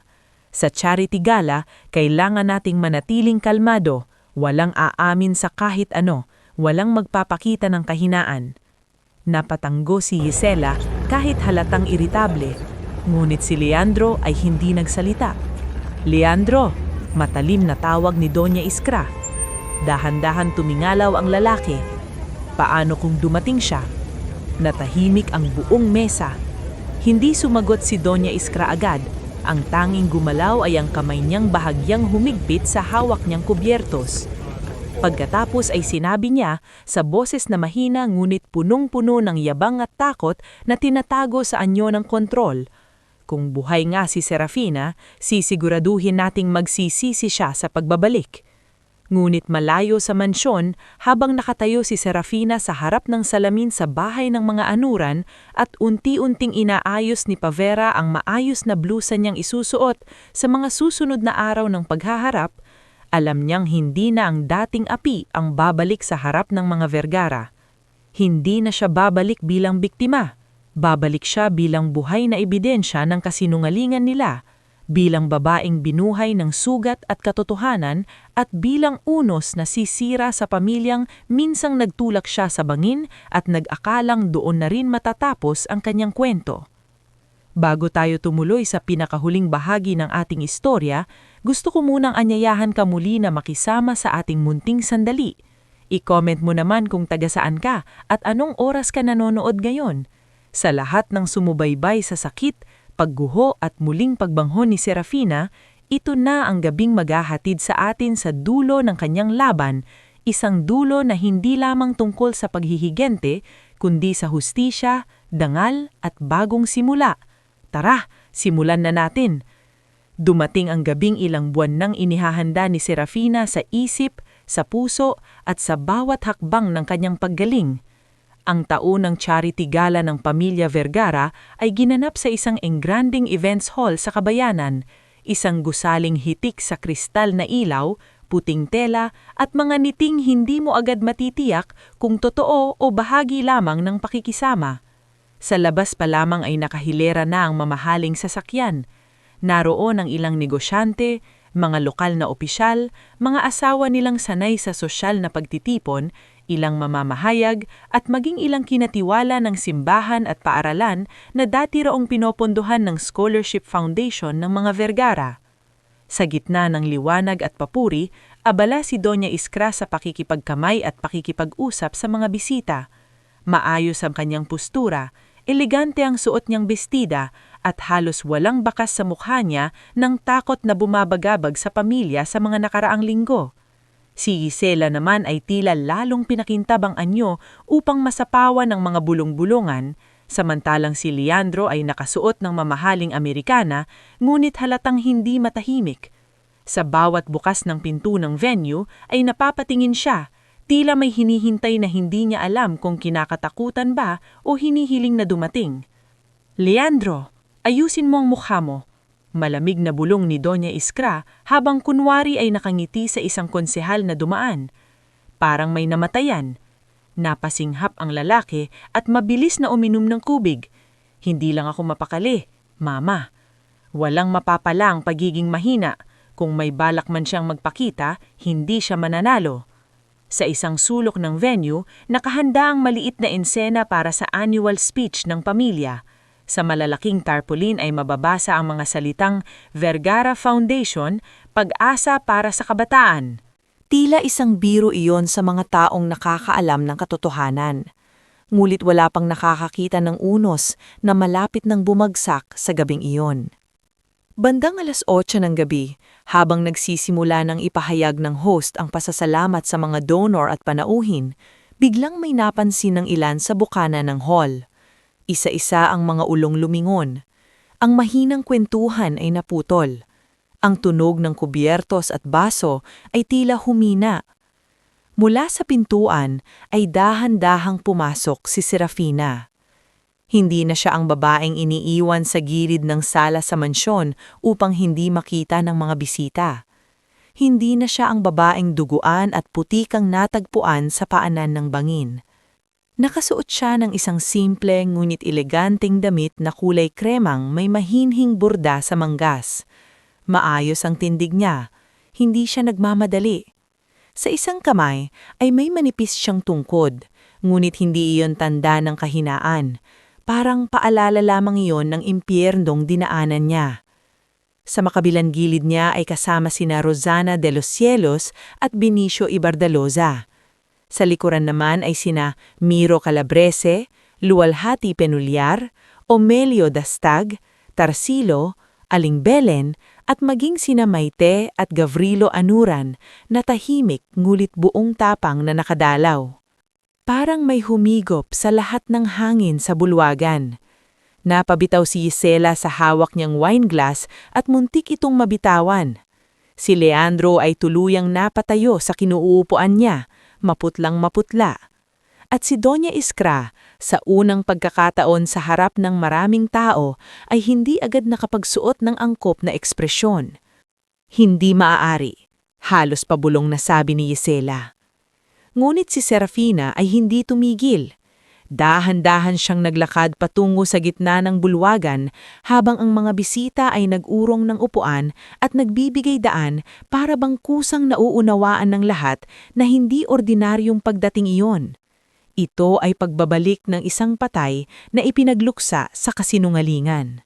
"Sa charity gala, kailangan nating manatiling kalmado, walang aamin sa kahit ano, walang magpapakita ng kahinaan." Napatanggo si Gisela kahit halatang iritable, ngunit si Leandro ay hindi nagsalita. "Leandro!" matalim na tawag ni Doña Iskra. Dahan-dahan tumingalaw ang lalaki. Paano kung dumating siya? Natahimik ang buong mesa. Hindi sumagot si Doña Iskra agad. Ang tanging gumalaw ay ang kamay niyang bahagyang humigpit sa hawak niyang kubyertos. Pagkatapos ay sinabi niya sa boses na mahina ngunit punong-puno ng yabang at takot na tinatago sa anyo ng kontrol. "Kung buhay nga si Serafina, sisiguraduhin nating magsisisi siya sa pagbabalik." Ngunit malayo sa mansyon, habang nakatayo si Serafina sa harap ng salamin sa bahay ng mga anuran at unti-unting inaayos ni Pavera ang maayos na blusa niyang isusuot sa mga susunod na araw ng paghaharap, alam niyang hindi na ang dating api ang babalik sa harap ng mga Vergara. Hindi na siya babalik bilang biktima. Babalik siya bilang buhay na ebidensya ng kasinungalingan nila, bilang babaeng binuhay ng sugat at katotohanan at bilang unos na sisira sa pamilyang minsang nagtulak siya sa bangin at nag-akalang doon na rin matatapos ang kanyang kwento. Bago tayo tumuloy sa pinakahuling bahagi ng ating istorya, gusto ko munang anyayahan ka muli na makisama sa ating munting sandali. I-comment mo naman kung taga saan ka at anong oras ka nanonood ngayon. Sa lahat ng sumubaybay sa sakit, pagguho at muling pagbanghon ni Serafina, ito na ang gabing maghahatid sa atin sa dulo ng kanyang laban, isang dulo na hindi lamang tungkol sa paghihigente, kundi sa hustisya, dangal at bagong simula. Tara, simulan na natin. Dumating ang gabing ilang buwan nang inihahanda ni Serafina sa isip, sa puso at sa bawat hakbang ng kanyang paggaling. Ang taunang charity gala ng pamilya Vergara ay ginanap sa isang engranding events hall sa Kabayanan, isang gusaling hitik sa kristal na ilaw, puting tela at mga niting hindi mo agad matitiyak kung totoo o bahagi lamang ng pakikisama. Sa labas pa lamang ay nakahilera na ang mamahaling sasakyan. Naroon ang ilang negosyante, mga lokal na opisyal, mga asawa nilang sanay sa sosyal na pagtitipon, ilang mamamahayag at maging ilang kinatiwala ng simbahan at paaralan na dati raong pinopondohan ng Scholarship Foundation ng mga Vergara. Sa gitna ng liwanag at papuri, abala si Doña Iskra sa pakikipagkamay at pakikipag-usap sa mga bisita. Maayos ang kanyang postura, elegante ang suot niyang bestida at halos walang bakas sa mukha niya ng takot na bumabagabag sa pamilya sa mga nakaraang linggo. Si Gisela naman ay tila lalong pinakintab ang anyo upang masapawan ng mga bulong-bulungan, samantalang si Leandro ay nakasuot ng mamahaling Amerikana ngunit halatang hindi matahimik. Sa bawat bukas ng pinto ng venue ay napapatingin siya, tila may hinihintay na hindi niya alam kung kinakatakutan ba o hinihiling na dumating. "Leandro, ayusin mo ang mukha mo." Malamig na bulong ni Doña Iskra habang kunwari ay nakangiti sa isang konsehal na dumaan. Parang may namatayan. Napasinghap ang lalaki at mabilis na uminom ng kubig. "Hindi lang ako mapakali, Mama. Walang mapapala ang pagiging mahina. Kung may balak man siyang magpakita, hindi siya mananalo." Sa isang sulok ng venue, nakahanda ang maliit na eksena para sa annual speech ng pamilya. Sa malalaking tarpaulin ay mababasa ang mga salitang Vergara Foundation, pag-asa para sa kabataan. Tila isang biro iyon sa mga taong nakakaalam ng katotohanan. Ngulit wala pang nakakakita ng unos na malapit ng bumagsak sa gabing iyon. Bandang 8:00 ng gabi, habang nagsisimula ng ipahayag ng host ang pasasalamat sa mga donor at panauhin, biglang may napansin ng ilan sa bukana ng hall. Isa-isa ang mga ulong lumingon. Ang mahinang kwentuhan ay naputol. Ang tunog ng kubyertos at baso ay tila humina. Mula sa pintuan ay dahan-dahang pumasok si Serafina. Hindi na siya ang babaeng iniiwan sa gilid ng sala sa mansyon upang hindi makita ng mga bisita. Hindi na siya ang babaeng duguan at putikang natagpuan sa paanan ng bangin. Nakasuot siya ng isang simple ngunit eleganteng damit na kulay kremang may mahinhing burda sa manggas. Maayos ang tindig niya, hindi siya nagmamadali. Sa isang kamay ay may manipis siyang tungkod, ngunit hindi iyon tanda ng kahinaan. Parang paalala lamang iyon ng impyernong dinaanan niya. Sa makabilang gilid niya ay kasama sina Rosana de los Cielos at Benicio Ibardaloza. Sa likuran naman ay sina Miro Calabrese, Luwalhati Penulyar, Omelio Dastag, Tarsilo, Aling Belen at maging sina Maite at Gavrilo Anuran na tahimik ngulit buong tapang na nakadalaw. Parang may humigop sa lahat ng hangin sa bulwagan. Napabitaw si Gisela sa hawak niyang wine glass at muntik itong mabitawan. Si Leandro ay tuluyang napatayo sa kinuupuan niya, maputlang maputla. At si Doña Iskra, sa unang pagkakataon sa harap ng maraming tao, ay hindi agad nakapagsuot ng angkop na ekspresyon. Hindi maaari, halos pabulong na sabi ni Gisela. Ngunit si Serafina ay hindi tumigil. Dahan-dahan siyang naglakad patungo sa gitna ng bulwagan habang ang mga bisita ay nag-urong ng upuan at nagbibigay daan para bang kusang nauunawaan ng lahat na hindi ordinaryong pagdating iyon. Ito ay pagbabalik ng isang patay na ipinagluksa sa kasinungalingan.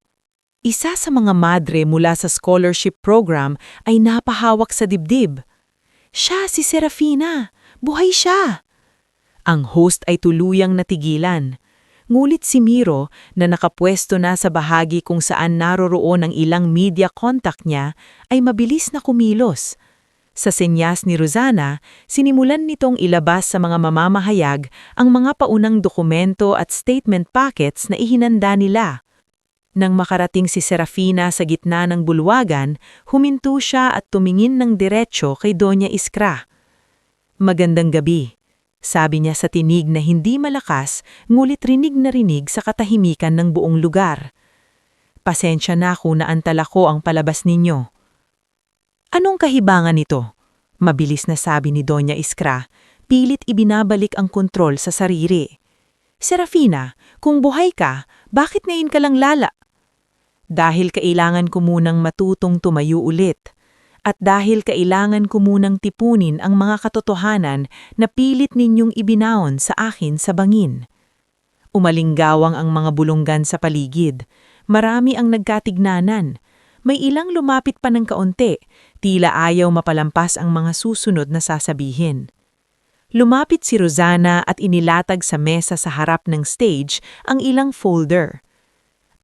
Isa sa mga madre mula sa scholarship program ay napahawak sa dibdib. Siya si Serafina! Buhay siya! Ang host ay tuluyang natigilan. Ngulit si Miro na nakapwesto na sa bahagi kung saan naroroon ang ilang media contact niya ay mabilis na kumilos. Sa senyas ni Rosana, sinimulan nitong ilabas sa mga mamamahayag ang mga paunang dokumento at statement packets na ihinanda nila. Nang makarating si Serafina sa gitna ng bulwagan, huminto siya at tumingin ng diretsyo kay Doña Iskra. Magandang gabi, sabi niya sa tinig na hindi malakas, ngulit rinig na rinig sa katahimikan ng buong lugar. Pasensya na kung naantala ko ang palabas ninyo. Anong kahibangan nito? Mabilis na sabi ni Doña Iskra, pilit ibinabalik ang kontrol sa sarili. Serafina, kung buhay ka, bakit ngayon ka lang lala? Dahil kailangan ko munang matutong tumayo ulit. At dahil kailangan ko munang tipunin ang mga katotohanan na pilit ninyong ibinaon sa akin sa bangin. Umalinggawang ang mga bulunggan sa paligid. Marami ang nagkatignanan. May ilang lumapit pa ng kaunti, tila ayaw mapalampas ang mga susunod na sasabihin. Lumapit si Rosana at inilatag sa mesa sa harap ng stage ang ilang folder.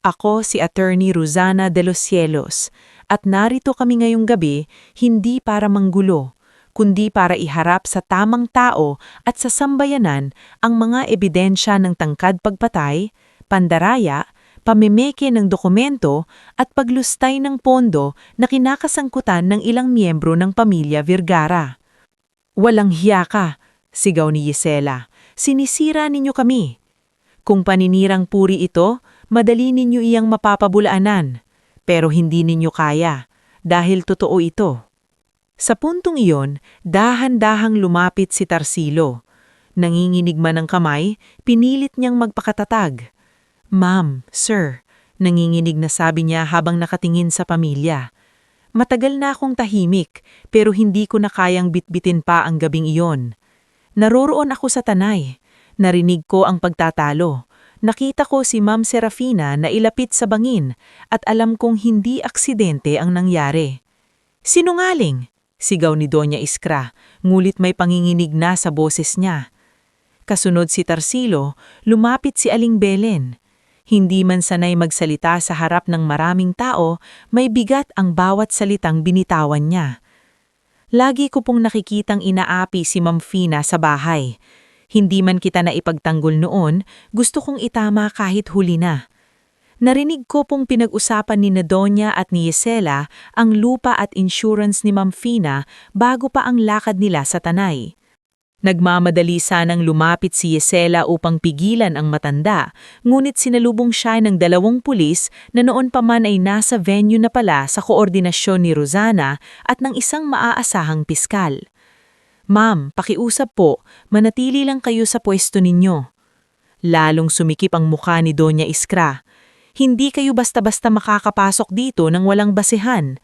Ako si Attorney Rosana de los Cielos. At narito kami ngayong gabi hindi para manggulo, kundi para iharap sa tamang tao at sa sambayanan ang mga ebidensya ng tangkad pagpatay, pandaraya, pamimeke ng dokumento at paglustay ng pondo na kinakasangkutan ng ilang miyembro ng pamilya Vergara. Walang hiya ka, sigaw ni Gisela. Sinisira ninyo kami. Kung paninirang puri ito, madali ninyo iyang mapapabulaanan. Pero hindi ninyo kaya, dahil totoo ito. Sa puntong iyon, dahan-dahang lumapit si Tarsilo. Nanginginig man ang kamay, pinilit niyang magpakatatag. Ma'am, sir, nanginginig na sabi niya habang nakatingin sa pamilya. Matagal na akong tahimik, pero hindi ko na kayang bitbitin pa ang gabing iyon. Naroroon ako sa tanay. Narinig ko ang pagtatalo. Nakita ko si Ma'am Serafina na ilapit sa bangin at alam kong hindi aksidente ang nangyari. Sinungaling, sigaw ni Doña Iskra, ngulit may panginginig na sa boses niya. Kasunod si Tarsilo, lumapit si Aling Belen. Hindi man sanay magsalita sa harap ng maraming tao, may bigat ang bawat salitang binitawan niya. Lagi ko pong nakikitang inaapi si Ma'am Fina sa bahay. Hindi man kita na ipagtanggol noon, gusto kong itama kahit huli na. Narinig ko pong pinag-usapan ni Donya at ni Gisela ang lupa at insurance ni Ma'am Fina bago pa ang lakad nila sa Tanay. Nagmamadali sanang lumapit si Gisela upang pigilan ang matanda, ngunit sinalubong siya ng 2 pulis na noon pa man ay nasa venue na pala sa koordinasyon ni Rosana at ng isang maaasahang piskal. "Ma'am, pakiusap po, manatili lang kayo sa pwesto ninyo." Lalong sumikip ang mukha ni Donya Iskra. "Hindi kayo basta-basta makakapasok dito nang walang basehan."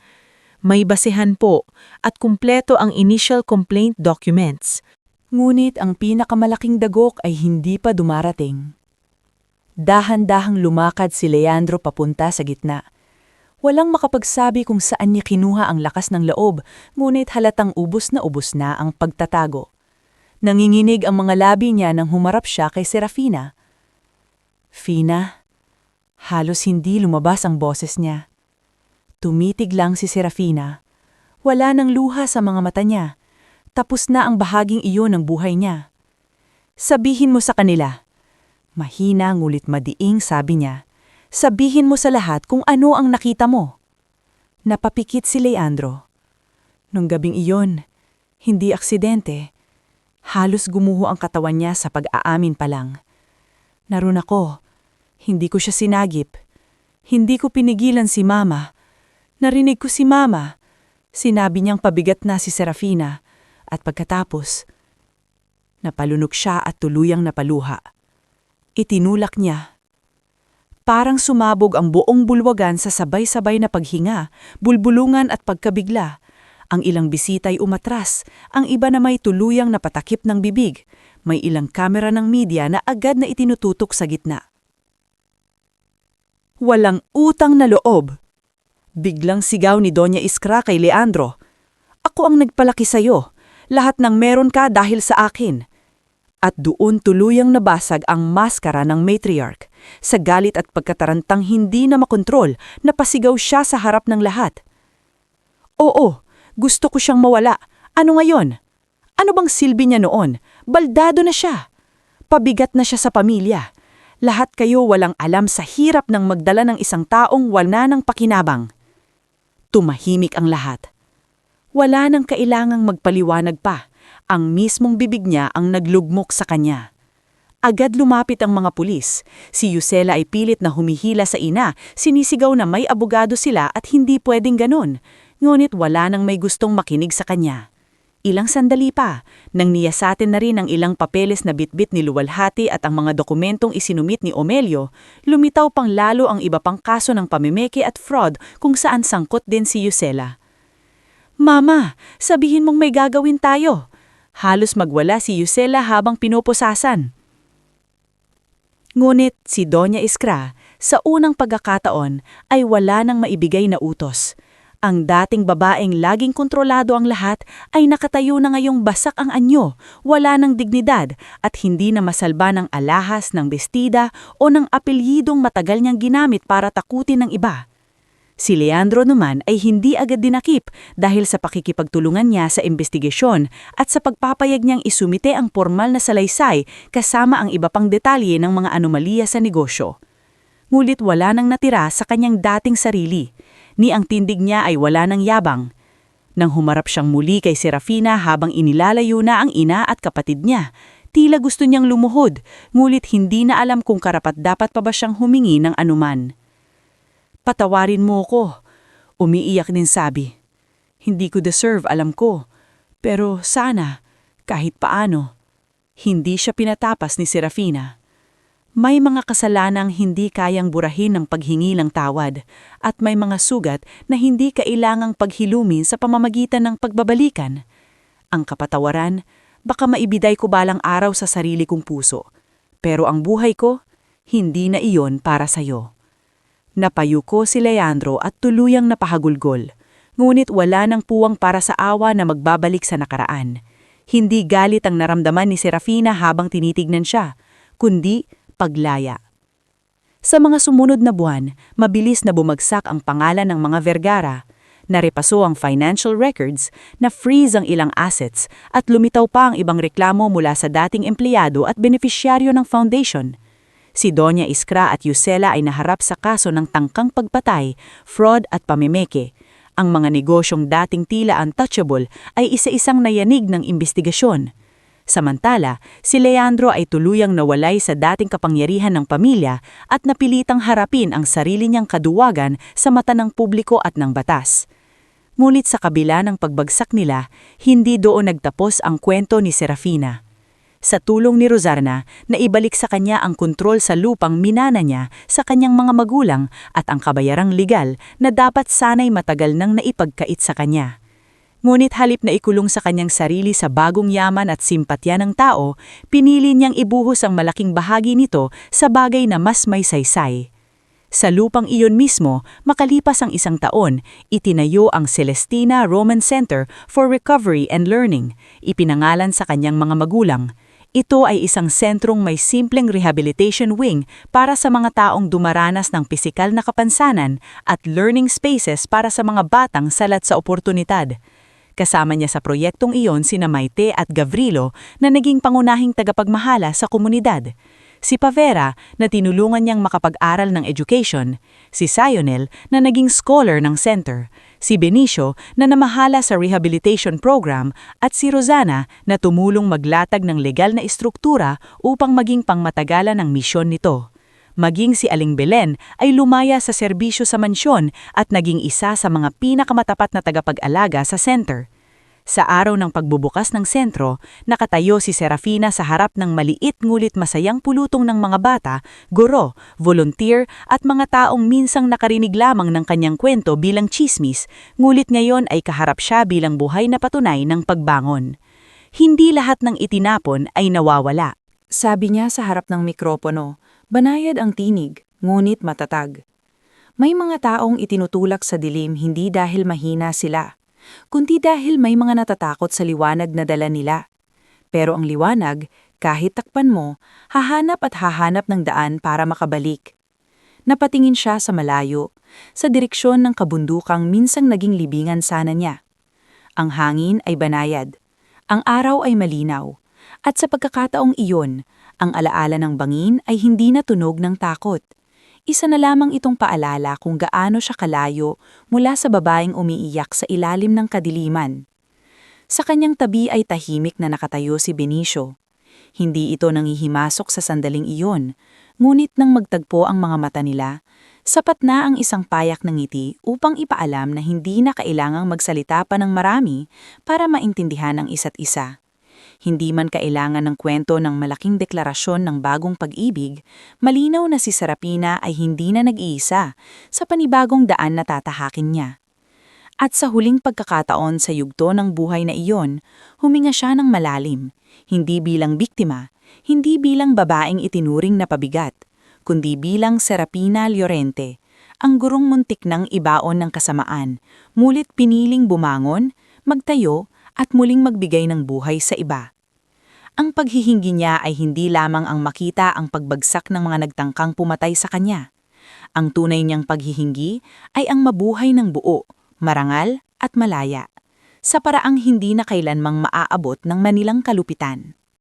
"May basehan po at kumpleto ang initial complaint documents." Ngunit ang pinakamalaking dagok ay hindi pa dumarating. Dahan-dahang lumakad si Leandro papunta sa gitna. Walang makapagsabi kung saan niya kinuha ang lakas ng loob, ngunit halatang ubos na ang pagtatago. Nanginginig ang mga labi niya nang humarap siya kay Serafina. "Fina?" Halos hindi lumabas ang boses niya. Tumitig lang si Serafina. Wala nang luha sa mga mata niya. Tapos na ang bahaging iyon ng buhay niya. "Sabihin mo sa kanila." Mahina ngulit madiing sabi niya. "Sabihin mo sa lahat kung ano ang nakita mo." Napapikit si Leandro. Nung gabing iyon, hindi aksidente. Halos gumuho ang katawan niya sa pag-aamin pa lang. "Naroon ako. Hindi ko siya sinagip. Hindi ko pinigilan si Mama. Narinig ko si Mama." Sinabi niyang pabigat na si Serafina. At pagkatapos, napalunok siya at tuluyang napaluha. Itinulak niya. Parang sumabog ang buong bulwagan sa sabay-sabay na paghinga, bulbulungan at pagkabigla. Ang ilang bisita'y umatras, ang iba na may tuluyang napatakip ng bibig. May ilang kamera ng media na agad na itinututok sa gitna. "Walang utang na loob!" Biglang sigaw ni Donya Iskra kay Leandro. "Ako ang nagpalaki sa'yo. Lahat ng meron ka dahil sa akin." At doon tuluyang nabasag ang maskara ng matriarch. Sa galit at pagkatarantang hindi na makontrol, napasigaw siya sa harap ng lahat. "Oo, gusto ko siyang mawala. Ano ngayon? Ano bang silbi niya noon? Baldado na siya. Pabigat na siya sa pamilya. Lahat kayo walang alam sa hirap ng magdala ng isang taong wala ng pakinabang." Tumahimik ang lahat. Wala nang kailangang magpaliwanag pa. Ang mismong bibig niya ang naglugmok sa kanya. Agad lumapit ang mga pulis. Si Gisela ay pilit na humihila sa ina, sinisigaw na may abogado sila at hindi pwedeng ganon. Ngunit wala nang may gustong makinig sa kanya. Ilang sandali pa, nang niyasatin na rin ang ilang papeles na bitbit ni Luwalhati at ang mga dokumentong isinumit ni Omelio, lumitaw pang lalo ang iba pang kaso ng pamimeke at fraud kung saan sangkot din si Gisela. "Mama, sabihin mong may gagawin tayo." Halos magwala si Gisela habang pinupusasan. Ngunit si Donya Iskra, sa unang pagkakataon ay wala nang maibigay na utos. Ang dating babaeng laging kontrolado ang lahat ay nakatayo na ngayong basak ang anyo, wala ng dignidad at hindi na masalba ng alahas ng bestida o ng apelyidong matagal niyang ginamit para takutin ng iba. Si Leandro naman ay hindi agad dinakip dahil sa pakikipagtulungan niya sa investigasyon at sa pagpapayag niyang isumite ang formal na salaysay kasama ang iba pang detalye ng mga anomalya sa negosyo. Ngulit wala nang natira sa kanyang dating sarili, ni ang tindig niya ay wala nang yabang. Nang humarap siyang muli kay Serafina habang inilalayo na ang ina at kapatid niya, tila gusto niyang lumuhod, ngulit hindi na alam kung karapat-dapat pa ba siyang humingi ng anuman. "Patawarin mo ko," umiiyak din sabi. "Hindi ko deserve, alam ko. Pero sana, kahit paano." Hindi siya pinatapas ni Serafina. May mga kasalanang hindi kayang burahin ng paghingi ng tawad at may mga sugat na hindi kailangang paghilumin sa pamamagitan ng pagbabalikan. Ang kapatawaran, baka maibiday ko balang araw sa sarili kong puso. Pero ang buhay ko, hindi na iyon para sa'yo. Napayuko si Leandro at tuluyang napahagulgol. Ngunit wala nang puwang para sa awa na magbabalik sa nakaraan. Hindi galit ang naramdaman ni Serafina habang tinitignan siya, kundi paglaya. Sa mga sumunod na buwan, mabilis na bumagsak ang pangalan ng mga Vergara. Narepaso ang financial records, na-freeze ang ilang assets, at lumitaw pa ang ibang reklamo mula sa dating empleyado at benepisyaryo ng foundation. Si Doña Iskra at Yusela ay naharap sa kaso ng tangkang pagpatay, fraud at pamimeke. Ang mga negosyong dating tila untouchable ay isa-isang nayanig ng imbestigasyon. Samantala, si Leandro ay tuluyang nawalay sa dating kapangyarihan ng pamilya at napilitang harapin ang sarili niyang kaduwagan sa mata ng publiko at ng batas. Ngunit sa kabila ng pagbagsak nila, hindi doon nagtapos ang kwento ni Serafina. Sa tulong ni Rosarna, naibalik sa kanya ang kontrol sa lupang minana niya sa kanyang mga magulang at ang kabayarang legal na dapat sanay matagal nang naipagkait sa kanya. Ngunit halip na ikulong sa kanyang sarili sa bagong yaman at simpatya ng tao, pinili niyang ibuhos ang malaking bahagi nito sa bagay na mas may saysay. Sa lupang iyon mismo, makalipas ang 1 taon, itinayo ang Celestina Roman Center for Recovery and Learning, ipinangalan sa kanyang mga magulang. Ito ay isang sentrong may simpleng rehabilitation wing para sa mga taong dumaranas ng pisikal na kapansanan at learning spaces para sa mga batang salat sa oportunidad. Kasama niya sa proyektong iyon sina Maite at Gavrilo na naging pangunahing tagapagmahala sa komunidad. Si Pavera na tinulungan niyang makapag-aral ng education, si Sionel na naging scholar ng center, si Benicio na namahala sa rehabilitation program at si Rosana na tumulong maglatag ng legal na istruktura upang maging pangmatagalan ng misyon nito. Maging si Aling Belen ay lumaya sa serbisyo sa mansyon at naging isa sa mga pinakamatapat na tagapag-alaga sa center. Sa araw ng pagbubukas ng sentro, nakatayo si Serafina sa harap ng maliit ngulit masayang pulutong ng mga bata, guro, volunteer at mga taong minsang nakarinig lamang ng kanyang kwento bilang chismis, ngulit ngayon ay kaharap siya bilang buhay na patunay ng pagbangon. Hindi lahat ng itinapon ay nawawala. Sabi niya sa harap ng mikropono, banayad ang tinig, ngunit matatag. May mga taong itinutulak sa dilim hindi dahil mahina sila, kundi dahil may mga natatakot sa liwanag na dala nila. Pero ang liwanag, kahit takpan mo, hahanap at hahanap ng daan para makabalik. Napatingin siya sa malayo, sa direksyon ng kabundukang minsang naging libingan sana niya. Ang hangin ay banayad, ang araw ay malinaw, at sa pagkakataong iyon, ang alaala ng bangin ay hindi natunog ng takot. Isa na lamang itong paalala kung gaano siya kalayo mula sa babaeng umiiyak sa ilalim ng kadiliman. Sa kanyang tabi ay tahimik na nakatayo si Benicio. Hindi ito nangihimasok sa sandaling iyon, ngunit nang magtagpo ang mga mata nila, sapat na ang isang payak ng ngiti upang ipaalam na hindi na kailangang magsalita pa ng marami para maintindihan ang isa't isa. Hindi man kailangan ng kwento ng malaking deklarasyon ng bagong pag-ibig, malinaw na si Serafina ay hindi na nag-iisa sa panibagong daan na tatahakin niya. At sa huling pagkakataon sa yugto ng buhay na iyon, huminga siya ng malalim, hindi bilang biktima, hindi bilang babaeng itinuring na pabigat, kundi bilang Serafina Llorente, ang gurong muntik ng ibaon ng kasamaan, mulit piniling bumangon, magtayo, at muling magbigay ng buhay sa iba. Ang paghihinggi niya ay hindi lamang ang makita ang pagbagsak ng mga nagtangkang pumatay sa kanya. Ang tunay niyang paghihinggi ay ang mabuhay ng buo, marangal at malaya, sa paraang hindi na kailanmang maaabot ng manilang kalupitan.